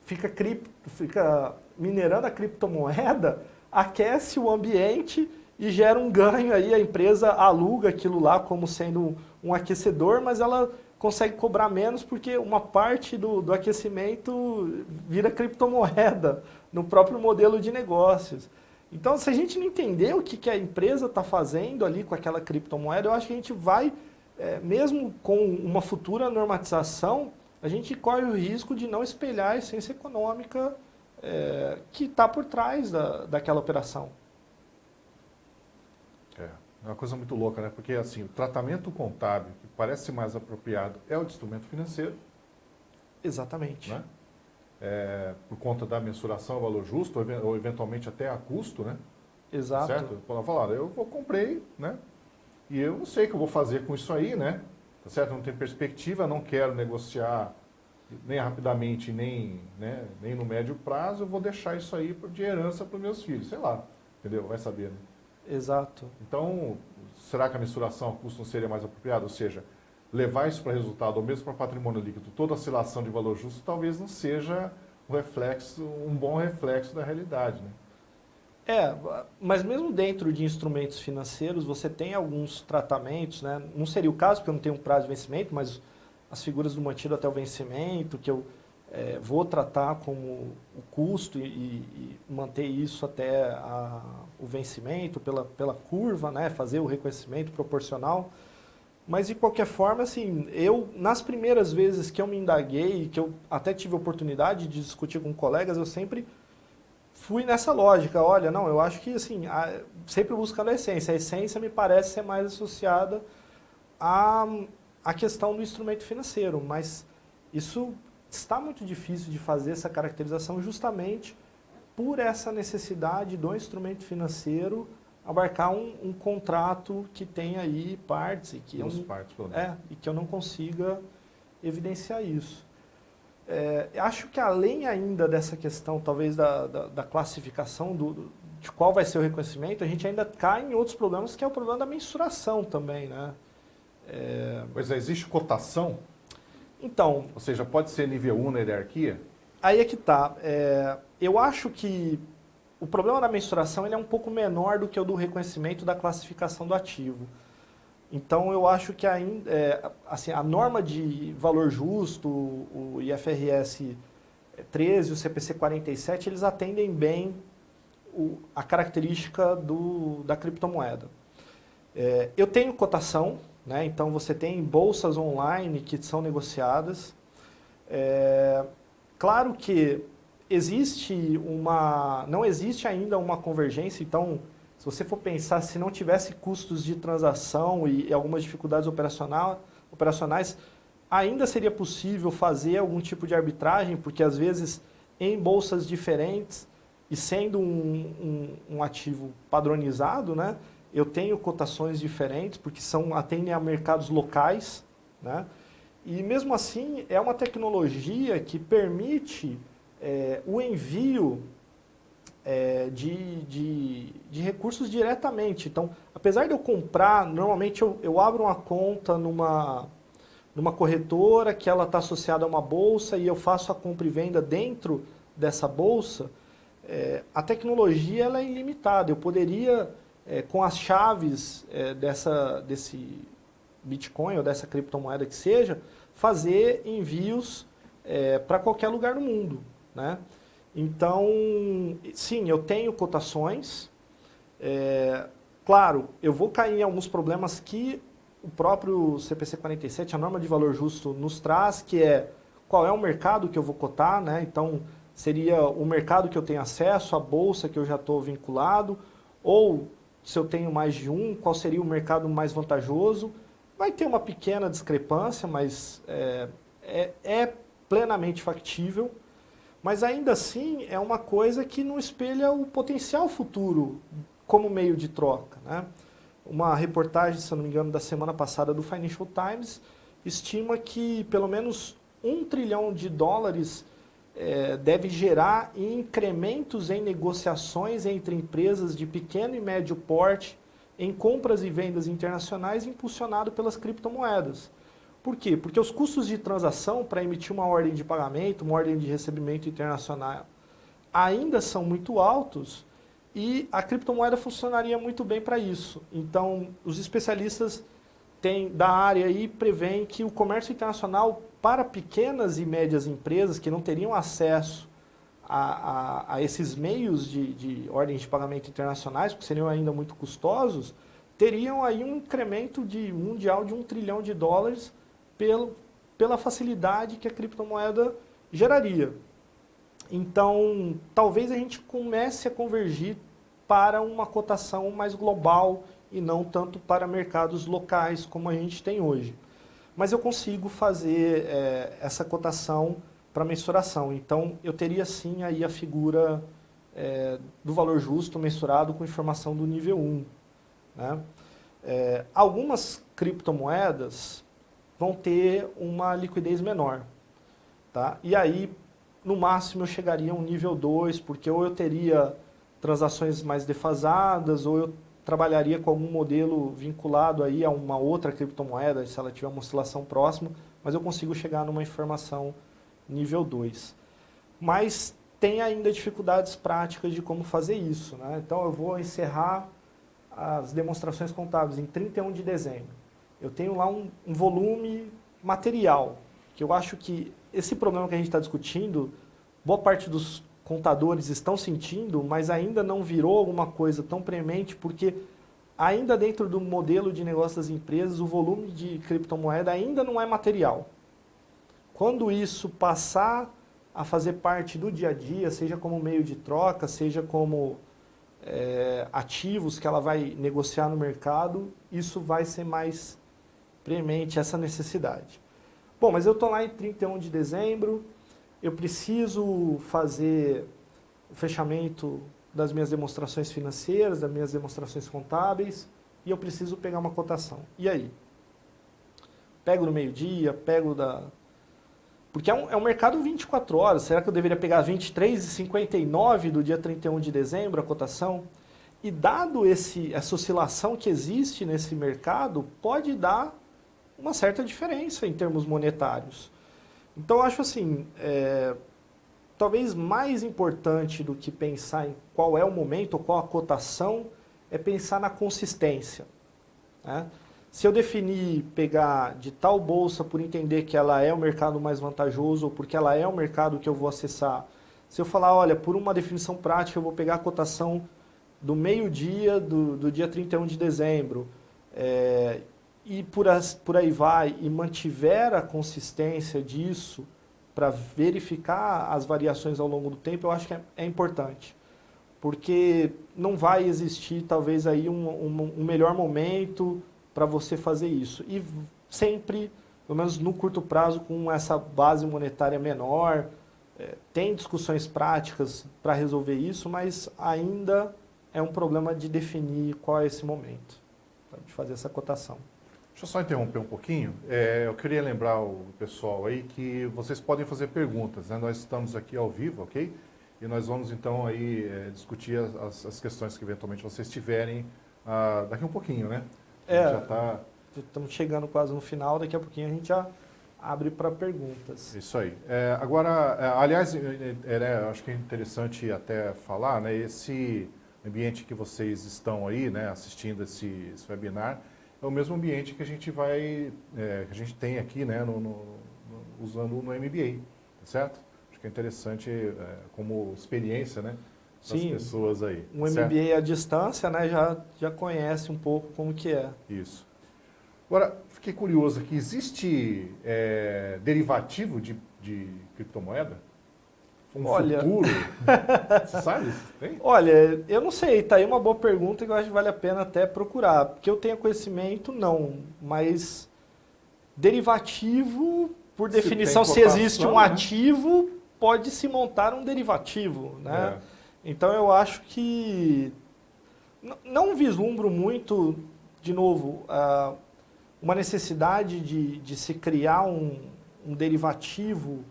fica minerando a criptomoeda, aquece o ambiente e gera um ganho aí, a empresa aluga aquilo lá como sendo um aquecedor, mas ela consegue cobrar menos porque uma parte do aquecimento vira criptomoeda no próprio modelo de negócios. Então, se a gente não entender o que a empresa está fazendo ali com aquela criptomoeda, eu acho que a gente vai, mesmo com uma futura normatização, a gente corre o risco de não espelhar a essência econômica que está por trás daquela operação. É uma coisa muito louca, né? Porque assim, o tratamento contábil que parece mais apropriado é o de instrumento financeiro. Exatamente. Né? Por conta da mensuração ao valor justo, ou eventualmente até a custo, né? Exato. Certo? Falar, eu comprei, né? E eu não sei o que eu vou fazer com isso aí, né? Tá certo? Não tenho perspectiva, não quero negociar nem rapidamente, nem no médio prazo, eu vou deixar isso aí de herança para os meus filhos, sei lá, entendeu? Vai saber, né? Exato. Então, será que a mensuração ao custo não seria mais apropriada? Ou seja, levar isso para resultado, ou mesmo para patrimônio líquido, toda oscilação de valor justo, talvez não seja um bom reflexo da realidade, né? Mas mesmo dentro de instrumentos financeiros, você tem alguns tratamentos, né? Não seria o caso, porque eu não tenho um prazo de vencimento, mas as figuras do mantido até o vencimento, que eu vou tratar como o custo e manter isso até o vencimento pela curva, né? Fazer o reconhecimento proporcional. Mas, de qualquer forma, assim, nas primeiras vezes que eu me indaguei, que eu até tive a oportunidade de discutir com colegas, eu sempre fui nessa lógica. Olha, não, eu acho que, assim, sempre buscando a essência. A essência me parece ser mais associada a questão do instrumento financeiro, mas isso está muito difícil de fazer essa caracterização justamente por essa necessidade do instrumento financeiro abarcar um contrato que tem aí partes e que, e que eu não consiga evidenciar isso. Acho que além ainda dessa questão, talvez, da classificação de qual vai ser o reconhecimento, a gente ainda cai em outros problemas, que é o problema da mensuração também, né? Pois é, existe cotação? Então... Ou seja, pode ser nível 1 na hierarquia? Aí é que tá. Eu acho que o problema da mensuração ele é um pouco menor do que o do reconhecimento da classificação do ativo. Então, eu acho que ainda, assim, a norma de valor justo, o IFRS 13 e o CPC 47, eles atendem bem a característica da criptomoeda. Eu tenho cotação, né? Então você tem bolsas online que são negociadas. Claro que não existe ainda uma convergência, então, se você for pensar, se não tivesse custos de transação e algumas dificuldades operacionais, ainda seria possível fazer algum tipo de arbitragem, porque às vezes em bolsas diferentes e sendo um ativo padronizado, né, eu tenho cotações diferentes, porque atendem a mercados locais, né, e mesmo assim é uma tecnologia que permite o envio de recursos diretamente. Então, apesar de eu comprar, normalmente eu abro uma conta numa corretora que ela está associada a uma bolsa e eu faço a compra e venda dentro dessa bolsa, a tecnologia ela é ilimitada. Eu poderia, com as chaves desse Bitcoin ou dessa criptomoeda que seja, fazer envios para qualquer lugar do mundo, né? Então, sim, eu tenho cotações. Claro, eu vou cair em alguns problemas que o próprio CPC 47, a norma de valor justo, nos traz, que é qual é o mercado que eu vou cotar, né? Então, seria o mercado que eu tenho acesso, a bolsa que eu já estou vinculado, ou se eu tenho mais de um, qual seria o mercado mais vantajoso. Vai ter uma pequena discrepância, mas é plenamente factível. Mas ainda assim é uma coisa que não espelha o potencial futuro como meio de troca, né? Uma reportagem, se eu não me engano, da semana passada do Financial Times estima que pelo menos $1 trilhão deve gerar incrementos em negociações entre empresas de pequeno e médio porte em compras e vendas internacionais impulsionado pelas criptomoedas. Por quê? Porque os custos de transação para emitir uma ordem de pagamento, uma ordem de recebimento internacional, ainda são muito altos e a criptomoeda funcionaria muito bem para isso. Então, os especialistas da área aí preveem que o comércio internacional para pequenas e médias empresas que não teriam acesso a esses meios de ordens de pagamento internacionais, porque seriam ainda muito custosos, teriam aí um incremento mundial de $1 trilhão pela facilidade que a criptomoeda geraria. Então, talvez a gente comece a convergir para uma cotação mais global e não tanto para mercados locais como a gente tem hoje. Mas eu consigo fazer essa cotação para mensuração. Então, eu teria sim aí a figura do valor justo mensurado com informação do nível 1. Né? Algumas criptomoedas vão ter uma liquidez menor. Tá? E aí, no máximo, eu chegaria a um nível 2, porque ou eu teria transações mais defasadas, ou eu trabalharia com algum modelo vinculado aí a uma outra criptomoeda, se ela tiver uma oscilação próxima, mas eu consigo chegar numa informação nível 2. Mas tem ainda dificuldades práticas de como fazer isso. Né? Então, eu vou encerrar as demonstrações contábeis em 31 de dezembro. Eu tenho lá um volume material, que eu acho que esse problema que a gente está discutindo, boa parte dos contadores estão sentindo, mas ainda não virou alguma coisa tão premente, porque ainda dentro do modelo de negócio das empresas, o volume de criptomoeda ainda não é material. Quando isso passar a fazer parte do dia a dia, seja como meio de troca, seja como ativos que ela vai negociar no mercado, isso vai ser mais premente essa necessidade. Bom, mas eu estou lá em 31 de dezembro, eu preciso fazer o fechamento das minhas demonstrações financeiras, das minhas demonstrações contábeis, e eu preciso pegar uma cotação. E aí? Pego no meio-dia, pego da... Porque é um mercado 24 horas, será que eu deveria pegar 23h59 do dia 31 de dezembro a cotação? E dado essa oscilação que existe nesse mercado, pode dar uma certa diferença em termos monetários. Então, eu acho assim, talvez mais importante do que pensar em qual é o momento ou qual a cotação, é pensar na consistência, né? Se eu definir pegar de tal bolsa por entender que ela é o mercado mais vantajoso ou porque ela é o mercado que eu vou acessar, se eu falar, olha, por uma definição prática eu vou pegar a cotação do meio-dia do dia 31 de dezembro, e por aí vai, e mantiver a consistência disso para verificar as variações ao longo do tempo, eu acho que é importante. Porque não vai existir, talvez, aí um melhor momento para você fazer isso. E sempre, pelo menos no curto prazo, com essa base monetária menor, tem discussões práticas para resolver isso, mas ainda é um problema de definir qual é esse momento, de fazer essa cotação. Deixa eu só interromper um pouquinho. Eu queria lembrar o pessoal aí que vocês podem fazer perguntas, né? Nós estamos aqui ao vivo, ok? E nós vamos então aí discutir as questões que eventualmente vocês tiverem daqui um pouquinho, né? Já está... Estamos chegando quase no final, daqui a pouquinho a gente já abre para perguntas. Isso aí. Agora, aliás, acho que é interessante até falar, né? Esse ambiente que vocês estão aí, né, assistindo esse webinar, é o mesmo ambiente que a gente que a gente tem aqui, né, usando no MBA, tá certo? Acho que é interessante como experiência, né, das Sim, pessoas aí. Um MBA à distância, né, já conhece um pouco como que é. Isso. Agora, fiquei curioso aqui, existe derivativo de criptomoeda? Futuro? Você sabe? Tem? Olha, eu não sei, tá aí uma boa pergunta que eu acho que vale a pena até procurar. Porque eu tenho conhecimento, não, mas derivativo, por definição, se existe um ativo, pode-se montar um derivativo, né? Então eu acho que não vislumbro muito, de novo, uma necessidade de se criar um derivativo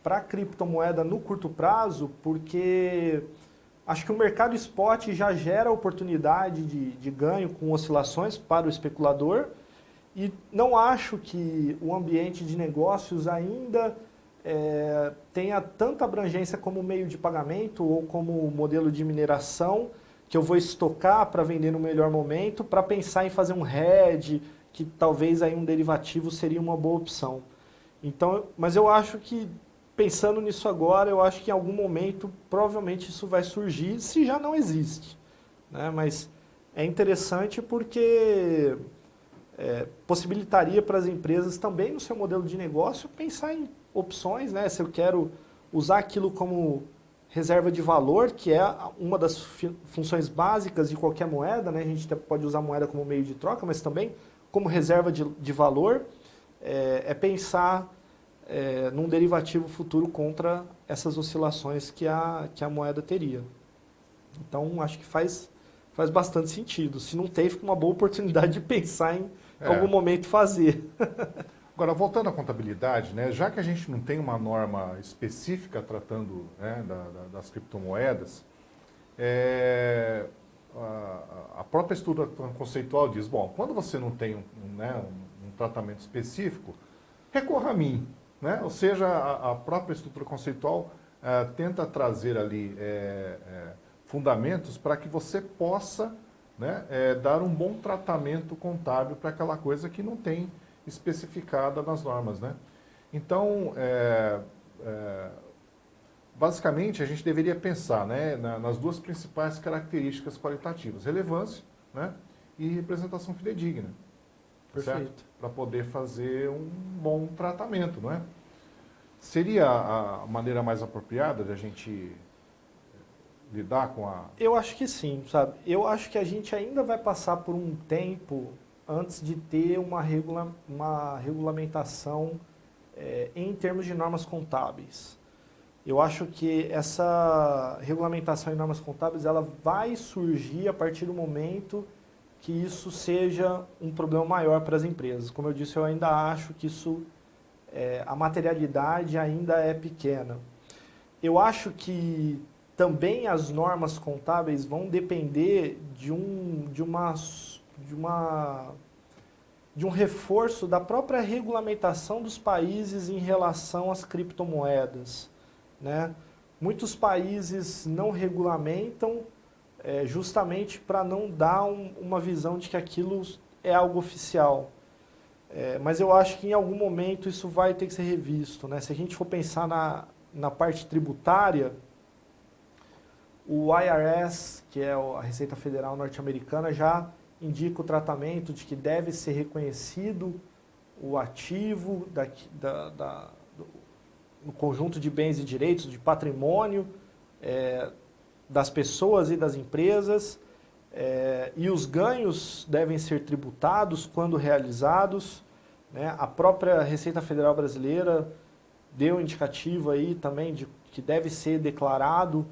para a criptomoeda no curto prazo, porque acho que o mercado spot já gera oportunidade de ganho com oscilações para o especulador, e não acho que o ambiente de negócios ainda tenha tanta abrangência como meio de pagamento ou como modelo de mineração, que eu vou estocar para vender no melhor momento, para pensar em fazer um hedge, que talvez aí um derivativo seria uma boa opção. Então, mas eu acho que, pensando nisso agora, eu acho que em algum momento provavelmente isso vai surgir, se já não existe, né? Mas é interessante porque possibilitaria para as empresas também no seu modelo de negócio pensar em opções, né? Se eu quero usar aquilo como reserva de valor, que é uma das funções básicas de qualquer moeda, né? A gente pode usar a moeda como meio de troca, mas também como reserva de valor, pensar num derivativo futuro contra essas oscilações que a moeda teria. Então, acho que faz bastante sentido. Se não tem, fica uma boa oportunidade de pensar em algum momento fazer. Agora, voltando à contabilidade, né, já que a gente não tem uma norma específica tratando, né, das criptomoedas, a própria estrutura conceitual diz, bom, quando você não tem um tratamento específico, recorra a mim. Né? Ou seja, a própria estrutura conceitual tenta trazer ali fundamentos para que você possa, né, dar um bom tratamento contábil para aquela coisa que não tem especificada nas normas. Né? Então, basicamente, a gente deveria pensar, né, nas duas principais características qualitativas, relevância, né, e representação fidedigna. Perfeito. Para poder fazer um bom tratamento, não é? Seria a maneira mais apropriada de a gente lidar com a... Eu acho que sim, sabe? Eu acho que a gente ainda vai passar por um tempo antes de ter uma regulamentação em termos de normas contábeis. Eu acho que essa regulamentação em normas contábeis ela vai surgir a partir do momento que isso seja um problema maior para as empresas. Como eu disse, eu ainda acho que a materialidade ainda é pequena. Eu acho que também as normas contábeis vão depender de um reforço da própria regulamentação dos países em relação às criptomoedas, né? Muitos países não regulamentam justamente para não dar uma visão de que aquilo é algo oficial. Mas eu acho que em algum momento isso vai ter que ser revisto, né? Se a gente for pensar na parte tributária, o IRS, que é a Receita Federal norte-americana, já indica o tratamento de que deve ser reconhecido o ativo no conjunto de bens e direitos, de patrimônio das pessoas e das empresas, e os ganhos devem ser tributados quando realizados, né? A própria Receita Federal brasileira deu indicativo aí também de que deve ser declarado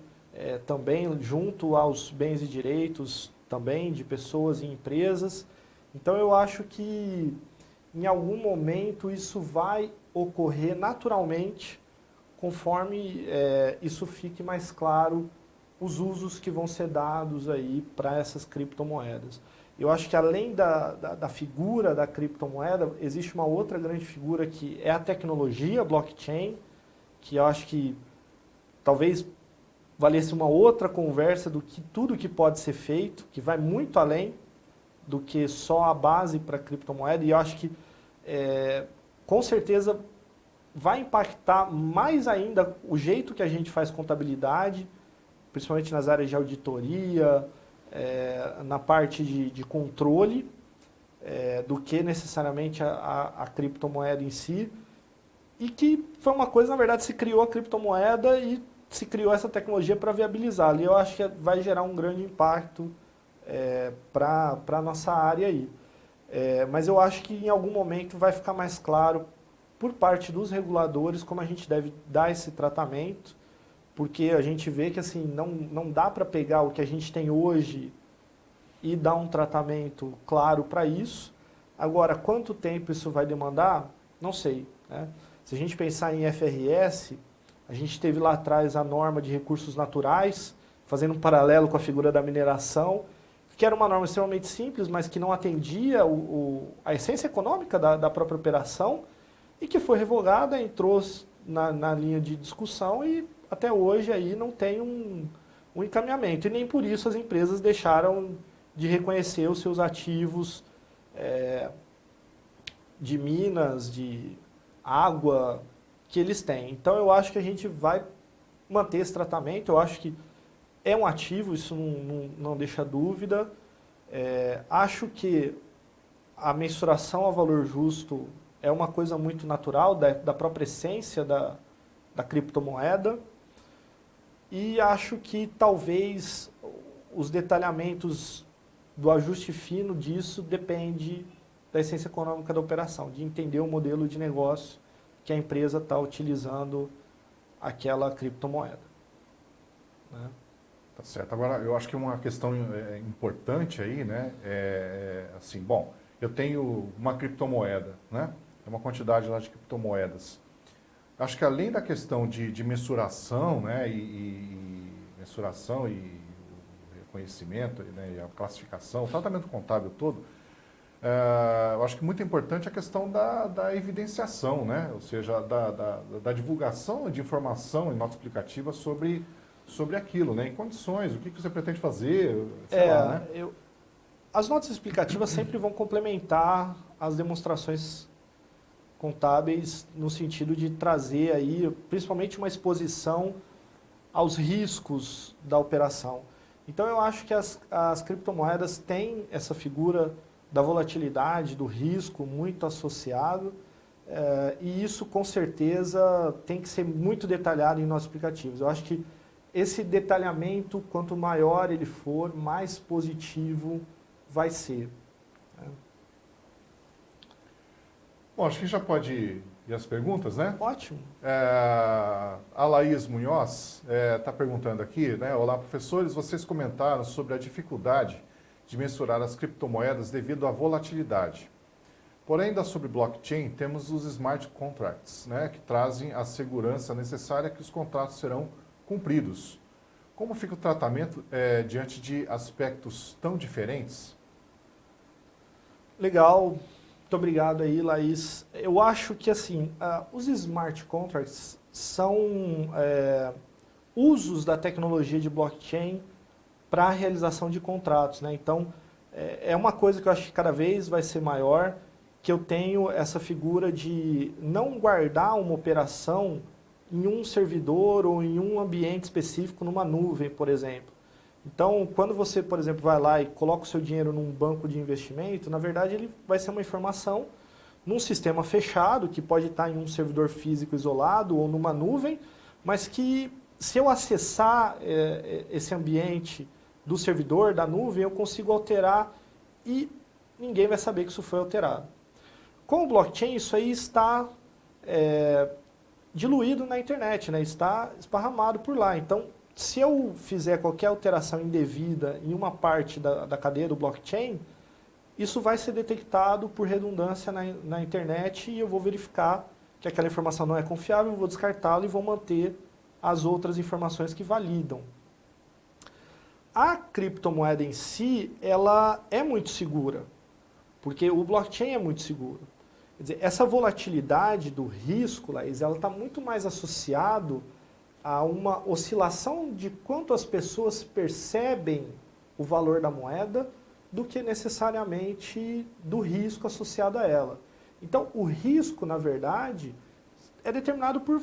também junto aos bens e direitos também de pessoas e empresas. Então eu acho que em algum momento isso vai ocorrer naturalmente conforme isso fique mais claro os usos que vão ser dados aí para essas criptomoedas. Eu acho que além da figura da criptomoeda, existe uma outra grande figura que é a tecnologia blockchain, que eu acho que talvez valesse uma outra conversa do que tudo que pode ser feito, que vai muito além do que só a base para a criptomoeda, e eu acho que com certeza vai impactar mais ainda o jeito que a gente faz contabilidade, principalmente nas áreas de auditoria, na parte de controle, do que necessariamente a criptomoeda em si, e que foi uma coisa, na verdade, se criou a criptomoeda e se criou essa tecnologia para viabilizá-la. E eu acho que vai gerar um grande impacto para a nossa área aí. Mas eu acho que em algum momento vai ficar mais claro por parte dos reguladores como a gente deve dar esse tratamento, porque a gente vê que assim, não dá para pegar o que a gente tem hoje e dar um tratamento claro para isso. Agora, quanto tempo isso vai demandar? Não sei, né? Se a gente pensar em FRS, a gente teve lá atrás a norma de recursos naturais, fazendo um paralelo com a figura da mineração, que era uma norma extremamente simples, mas que não atendia a essência econômica da própria operação, e que foi revogada, entrou na linha de discussão e até hoje aí não tem um encaminhamento. E nem por isso as empresas deixaram de reconhecer os seus ativos de minas, de água que eles têm. Então eu acho que a gente vai manter esse tratamento, eu acho que é um ativo, isso não deixa dúvida. Acho que a mensuração ao valor justo é uma coisa muito natural da própria essência da criptomoeda, e acho que talvez os detalhamentos do ajuste fino disso depende da essência econômica da operação, de entender o modelo de negócio que a empresa está utilizando aquela criptomoeda, né? Tá certo. Agora, eu acho que uma questão importante aí, né, assim, bom, eu tenho uma criptomoeda, né, é uma quantidade lá de criptomoedas. Acho que além da questão de mensuração, né, mensuração e o reconhecimento, né, e a classificação, o tratamento contábil todo, eu acho que muito importante a questão da evidenciação, né, ou seja, da divulgação de informação em nota explicativa sobre aquilo, né, em condições, o que você pretende fazer, sei lá, né? As notas explicativas sempre vão complementar as demonstrações contábeis no sentido de trazer aí, principalmente uma exposição aos riscos da operação. Então eu acho que as criptomoedas têm essa figura da volatilidade, do risco muito associado, e isso com certeza tem que ser muito detalhado em nossos aplicativos. Eu acho que esse detalhamento, quanto maior ele for, mais positivo vai ser, né? Bom, acho que já pode ir às perguntas, né? Ótimo. A Laís Munhoz está perguntando aqui, né? Olá, professores, vocês comentaram sobre a dificuldade de mensurar as criptomoedas devido à volatilidade. Porém, ainda sobre blockchain, temos os smart contracts, né? Que trazem a segurança necessária que os contratos serão cumpridos. Como fica o tratamento diante de aspectos tão diferentes? Legal. Muito obrigado aí, Laís. Eu acho que assim, os smart contracts são usos da tecnologia de blockchain para a realização de contratos, né? Então, é uma coisa que eu acho que cada vez vai ser maior, que eu tenho essa figura de não guardar uma operação em um servidor ou em um ambiente específico, numa nuvem, por exemplo. Então, quando você, por exemplo, vai lá e coloca o seu dinheiro num banco de investimento, na verdade ele vai ser uma informação num sistema fechado, que pode estar em um servidor físico isolado ou numa nuvem, mas que se eu acessar esse ambiente do servidor, da nuvem, eu consigo alterar e ninguém vai saber que isso foi alterado. Com o blockchain, isso aí está diluído na internet, né? Está esparramado por lá. Então, se eu fizer qualquer alteração indevida em uma parte da cadeia do blockchain, isso vai ser detectado por redundância na internet e eu vou verificar que aquela informação não é confiável, eu vou descartá-la e vou manter as outras informações que validam. A criptomoeda em si, ela é muito segura, porque o blockchain é muito seguro. Quer dizer, essa volatilidade do risco, Laís, ela está muito mais associado a uma oscilação de quanto as pessoas percebem o valor da moeda do que necessariamente do risco associado a ela. Então, o risco, na verdade, é determinado por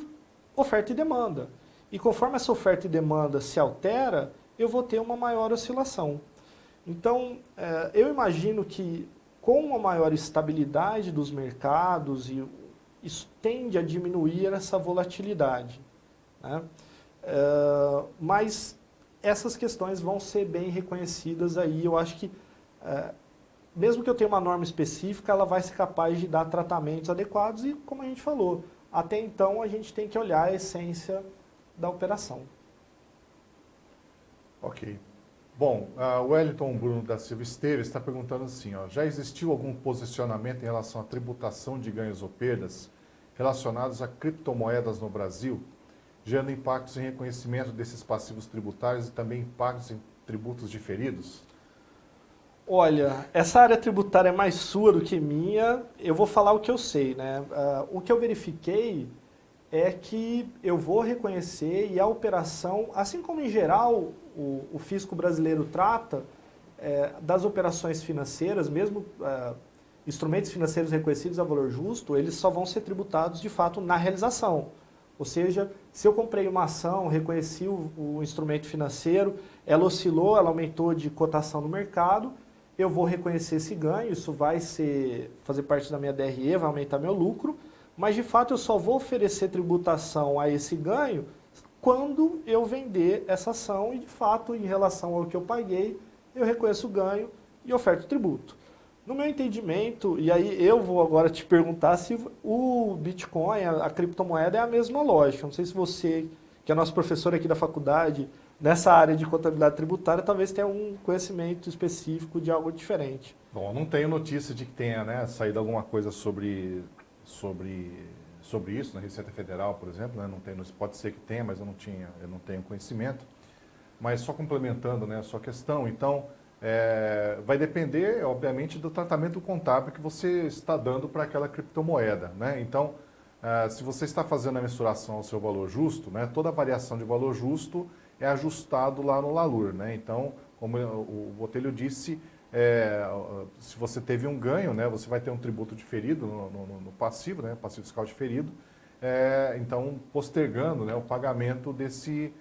oferta e demanda. E conforme essa oferta e demanda se altera, eu vou ter uma maior oscilação. Então, eu imagino que com uma maior estabilidade dos mercados, isso tende a diminuir essa volatilidade, né? Mas essas questões vão ser bem reconhecidas aí. Eu acho que, mesmo que eu tenha uma norma específica, ela vai ser capaz de dar tratamentos adequados e, como a gente falou, até então a gente tem que olhar a essência da operação. Ok. Bom, o Wellington Bruno da Silva Esteves está perguntando assim, ó, já existiu algum posicionamento em relação à tributação de ganhos ou perdas relacionados a criptomoedas no Brasil, gerando impactos em reconhecimento desses passivos tributários e também impactos em tributos diferidos? Olha, essa área tributária é mais sua do que minha, eu vou falar o que eu sei, né? O que eu verifiquei é que eu vou reconhecer e a operação, assim como em geral o fisco brasileiro trata das operações financeiras, mesmo instrumentos financeiros reconhecidos a valor justo, eles só vão ser tributados de fato na realização. Ou seja, se eu comprei uma ação, reconheci o instrumento financeiro, ela oscilou, ela aumentou de cotação no mercado, eu vou reconhecer esse ganho, isso vai fazer parte da minha DRE, vai aumentar meu lucro, mas de fato eu só vou oferecer tributação a esse ganho quando eu vender essa ação e de fato, em relação ao que eu paguei, eu reconheço o ganho e oferto tributo. No meu entendimento, e aí eu vou agora te perguntar se o Bitcoin, a criptomoeda, é a mesma lógica. Não sei se você, que é nosso professor aqui da faculdade, nessa área de contabilidade tributária, talvez tenha um conhecimento específico de algo diferente. Bom, eu não tenho notícia de que tenha, né, saído alguma coisa sobre isso na Receita Federal, por exemplo, né? Não tem, pode ser que tenha, mas eu não tenho conhecimento. Mas só complementando, né, a sua questão, então, vai depender, obviamente, do tratamento contábil que você está dando para aquela criptomoeda, né? Então, se você está fazendo a mensuração ao seu valor justo, né, toda variação de valor justo é ajustado lá no LALUR, né? Então, como o Botelho disse, se você teve um ganho, né, você vai ter um tributo diferido no passivo, né, passivo fiscal diferido, então postergando, né, o pagamento desse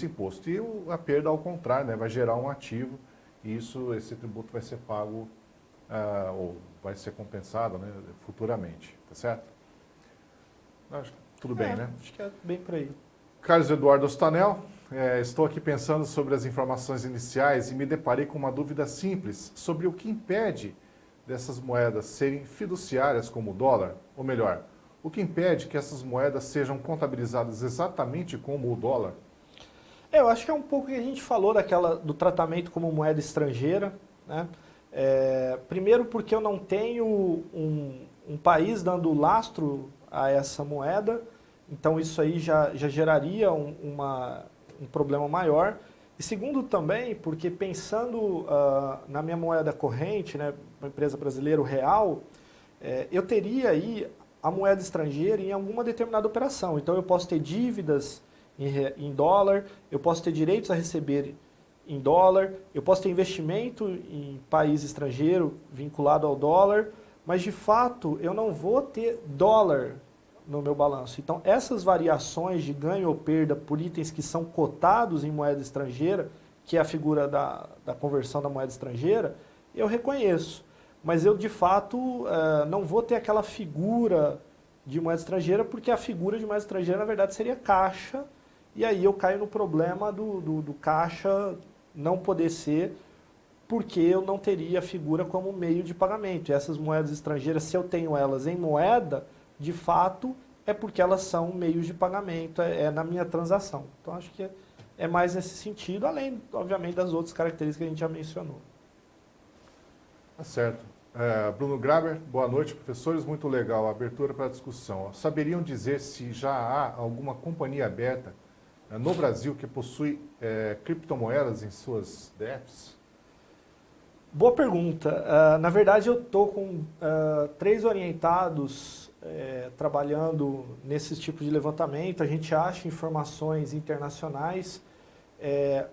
imposto. E a perda, ao contrário, né, vai gerar um ativo e esse tributo vai ser pago ou vai ser compensado, né, futuramente, tá certo? Acho que tudo bem, né? Acho que é bem por aí. Carlos Eduardo Ostanel. Estou aqui pensando sobre as informações iniciais e me deparei com uma dúvida simples sobre o que impede dessas moedas serem fiduciárias como o dólar, Ou melhor, o que impede que essas moedas sejam contabilizadas exatamente como o dólar? Eu acho que é um pouco que a gente falou do tratamento como moeda estrangeira, né? Primeiro porque eu não tenho um país dando lastro a essa moeda, então isso aí já geraria um problema maior. E segundo também, porque pensando na minha moeda corrente, né, uma empresa brasileira, o real, eu teria aí a moeda estrangeira em alguma determinada operação. Então eu posso ter dívidas em dólar, eu posso ter direitos a receber em dólar, eu posso ter investimento em país estrangeiro vinculado ao dólar, mas de fato eu não vou ter dólar no meu balanço. Então essas variações de ganho ou perda por itens que são cotados em moeda estrangeira, que é a figura da conversão da moeda estrangeira, eu reconheço. Mas eu de fato não vou ter aquela figura de moeda estrangeira, porque a figura de moeda estrangeira na verdade seria caixa, e aí eu caio no problema do caixa não poder ser, porque eu não teria a figura como meio de pagamento. E essas moedas estrangeiras, se eu tenho elas em moeda, de fato, é porque elas são meios de pagamento, na minha transação. Então, acho que é mais nesse sentido, além, obviamente, das outras características que a gente já mencionou. Tá certo. Bruno Graber, boa noite, professores. Muito legal a abertura para a discussão. Saberiam dizer se já há alguma companhia aberta no Brasil que possui criptomoedas em suas DEFs? Boa pergunta. Na verdade, eu estou com 3 orientados trabalhando nesses tipos de levantamento. A gente acha informações internacionais.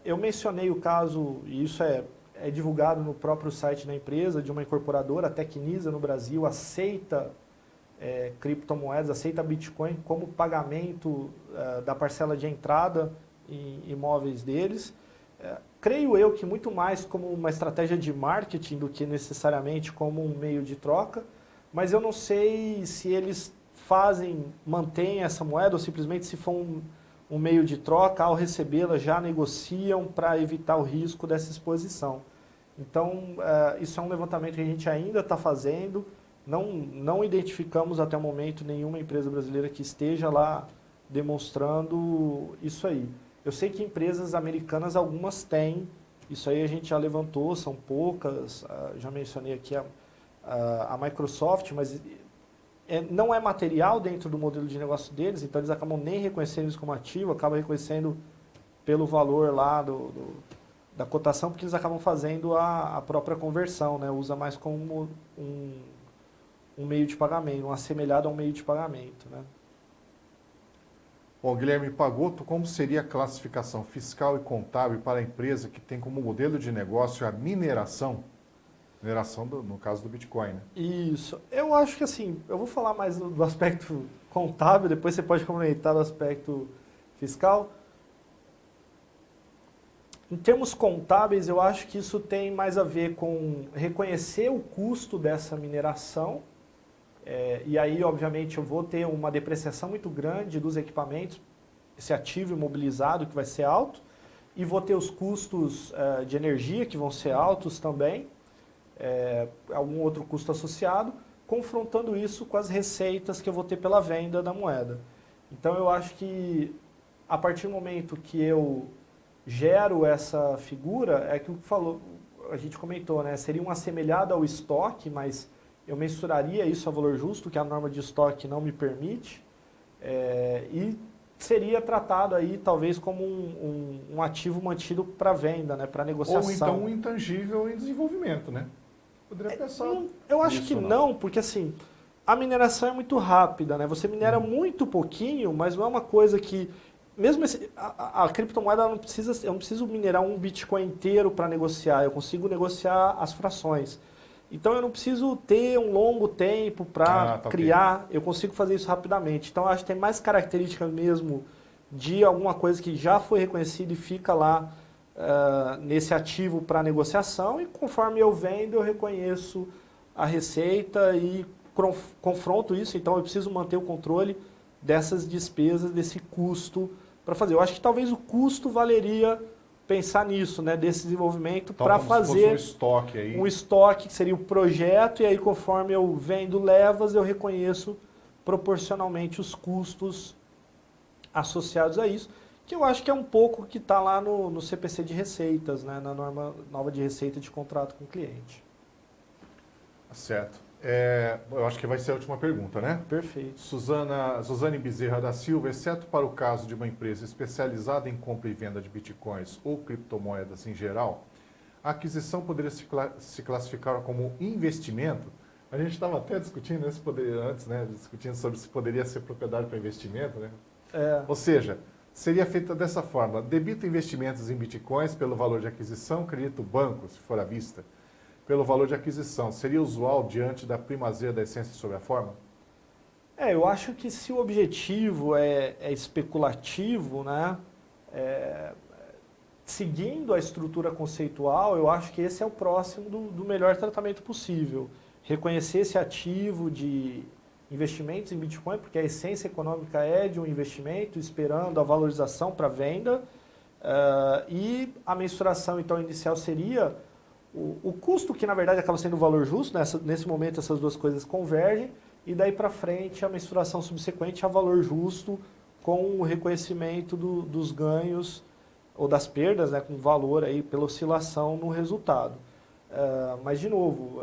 Eu mencionei o caso, e isso é divulgado no próprio site da empresa, de uma incorporadora, a Tecnisa, no Brasil, aceita criptomoedas, aceita Bitcoin como pagamento da parcela de entrada em imóveis deles. Creio eu que muito mais como uma estratégia de marketing do que necessariamente como um meio de troca, mas eu não sei se eles mantêm essa moeda ou simplesmente se for um meio de troca, ao recebê-la já negociam para evitar o risco dessa exposição. Então, isso é um levantamento que a gente ainda está fazendo, não identificamos até o momento nenhuma empresa brasileira que esteja lá demonstrando isso aí. Eu sei que empresas americanas, algumas têm, isso aí a gente já levantou, são poucas, já mencionei aqui a Microsoft, mas não é material dentro do modelo de negócio deles, então eles acabam nem reconhecendo isso como ativo, acabam reconhecendo pelo valor lá da cotação, porque eles acabam fazendo a própria conversão, né? Usa mais como um meio de pagamento, um assemelhado a um meio de pagamento, né? Bom, Guilherme Pagotto, como seria a classificação fiscal e contábil para a empresa que tem como modelo de negócio a mineração? Mineração, no caso do Bitcoin, né? Isso. Eu acho que assim, eu vou falar mais do aspecto contábil, depois você pode comentar do aspecto fiscal. Em termos contábeis, eu acho que isso tem mais a ver com reconhecer o custo dessa mineração. E aí, obviamente, eu vou ter uma depreciação muito grande dos equipamentos, esse ativo imobilizado que vai ser alto, e vou ter os custos de energia que vão ser altos também, algum outro custo associado, confrontando isso com as receitas que eu vou ter pela venda da moeda. Então, eu acho que a partir do momento que eu gero essa figura, é que a gente comentou, né? Seria um assemelhado ao estoque, mas eu mensuraria isso a valor justo, que a norma de estoque não me permite, e seria tratado aí talvez como um ativo mantido para venda, né? Para negociação. Ou então um intangível em desenvolvimento, né? Poderia pensar. Eu acho que não, porque assim, a mineração é muito rápida, né? Você minera muito pouquinho, mas não é uma coisa que mesmo a criptomoeda, eu não preciso minerar um Bitcoin inteiro para negociar, eu consigo negociar as frações. Então eu não preciso ter um longo tempo para criar, okay. Eu consigo fazer isso rapidamente. Então eu acho que tem mais características mesmo de alguma coisa que já foi reconhecida e fica lá nesse ativo para negociação, e conforme eu vendo eu reconheço a receita e confronto isso, então eu preciso manter o controle dessas despesas, desse custo para fazer. Eu acho que talvez o custo valeria pensar nisso, né, desse desenvolvimento para fazer um estoque que seria o projeto, e aí conforme eu vendo levas, eu reconheço proporcionalmente os custos associados a isso, que eu acho que é um pouco que está lá no CPC de receitas, né, na norma nova de receita de contrato com o cliente. Certo. Eu acho que vai ser a última pergunta, né? Perfeito. Suzane Bezerra da Silva, exceto para o caso de uma empresa especializada em compra e venda de bitcoins ou criptomoedas em geral, a aquisição poderia se classificar como investimento? A gente estava até discutindo isso antes, né? Discutindo sobre se poderia ser propriedade para investimento, né? Ou seja, seria feita dessa forma: debito investimentos em bitcoins pelo valor de aquisição, credito banco, se for à vista, pelo valor de aquisição. Seria usual diante da primazia da essência sobre a forma? Eu acho que se o objetivo é especulativo, né, seguindo a estrutura conceitual, eu acho que esse é o próximo do melhor tratamento possível. Reconhecer esse ativo de investimentos em Bitcoin, porque a essência econômica é de um investimento, esperando a valorização para venda, e a mensuração então inicial seria o custo, que na verdade acaba sendo o valor justo, né? Nesse momento essas duas coisas convergem, e daí para frente a mensuração subsequente a valor justo com o reconhecimento dos ganhos ou das perdas, né, com valor aí pela oscilação no resultado. Mas de novo,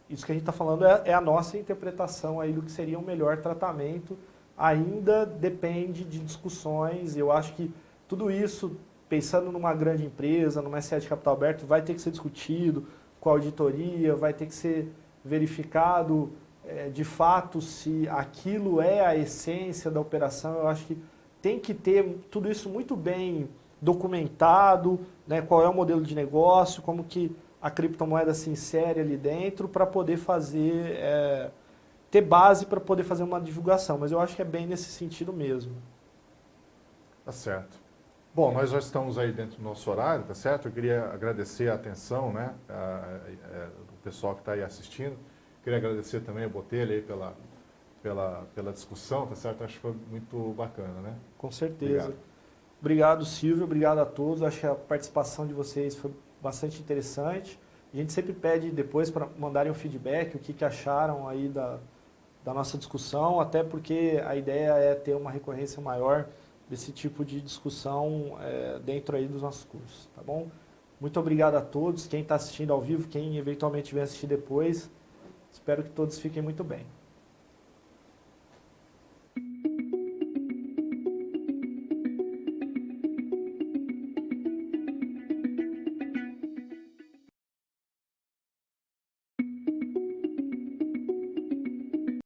isso que a gente está falando é a nossa interpretação aí do que seria um melhor tratamento, ainda depende de discussões. Eu acho que tudo isso, pensando numa grande empresa, numa SE de capital aberto, vai ter que ser discutido com a auditoria, vai ter que ser verificado de fato se aquilo é a essência da operação. Eu acho que tem que ter tudo isso muito bem documentado, né, qual é o modelo de negócio, como que a criptomoeda se insere ali dentro para poder fazer, ter base para poder fazer uma divulgação. Mas eu acho que é bem nesse sentido mesmo. Tá certo. Bom, nós já estamos aí dentro do nosso horário, tá certo? Eu queria agradecer a atenção, né, do pessoal que está aí assistindo. Queria agradecer também ao Botelho aí pela discussão, tá certo? Acho que foi muito bacana, né? Com certeza. Obrigado, Silvio. Obrigado a todos. Acho que a participação de vocês foi bastante interessante. A gente sempre pede depois para mandarem um feedback, o que acharam aí da nossa discussão, até porque a ideia é ter uma recorrência maior desse tipo de discussão dentro aí dos nossos cursos, tá bom? Muito obrigado a todos, quem está assistindo ao vivo, quem eventualmente vem assistir depois. Espero que todos fiquem muito bem.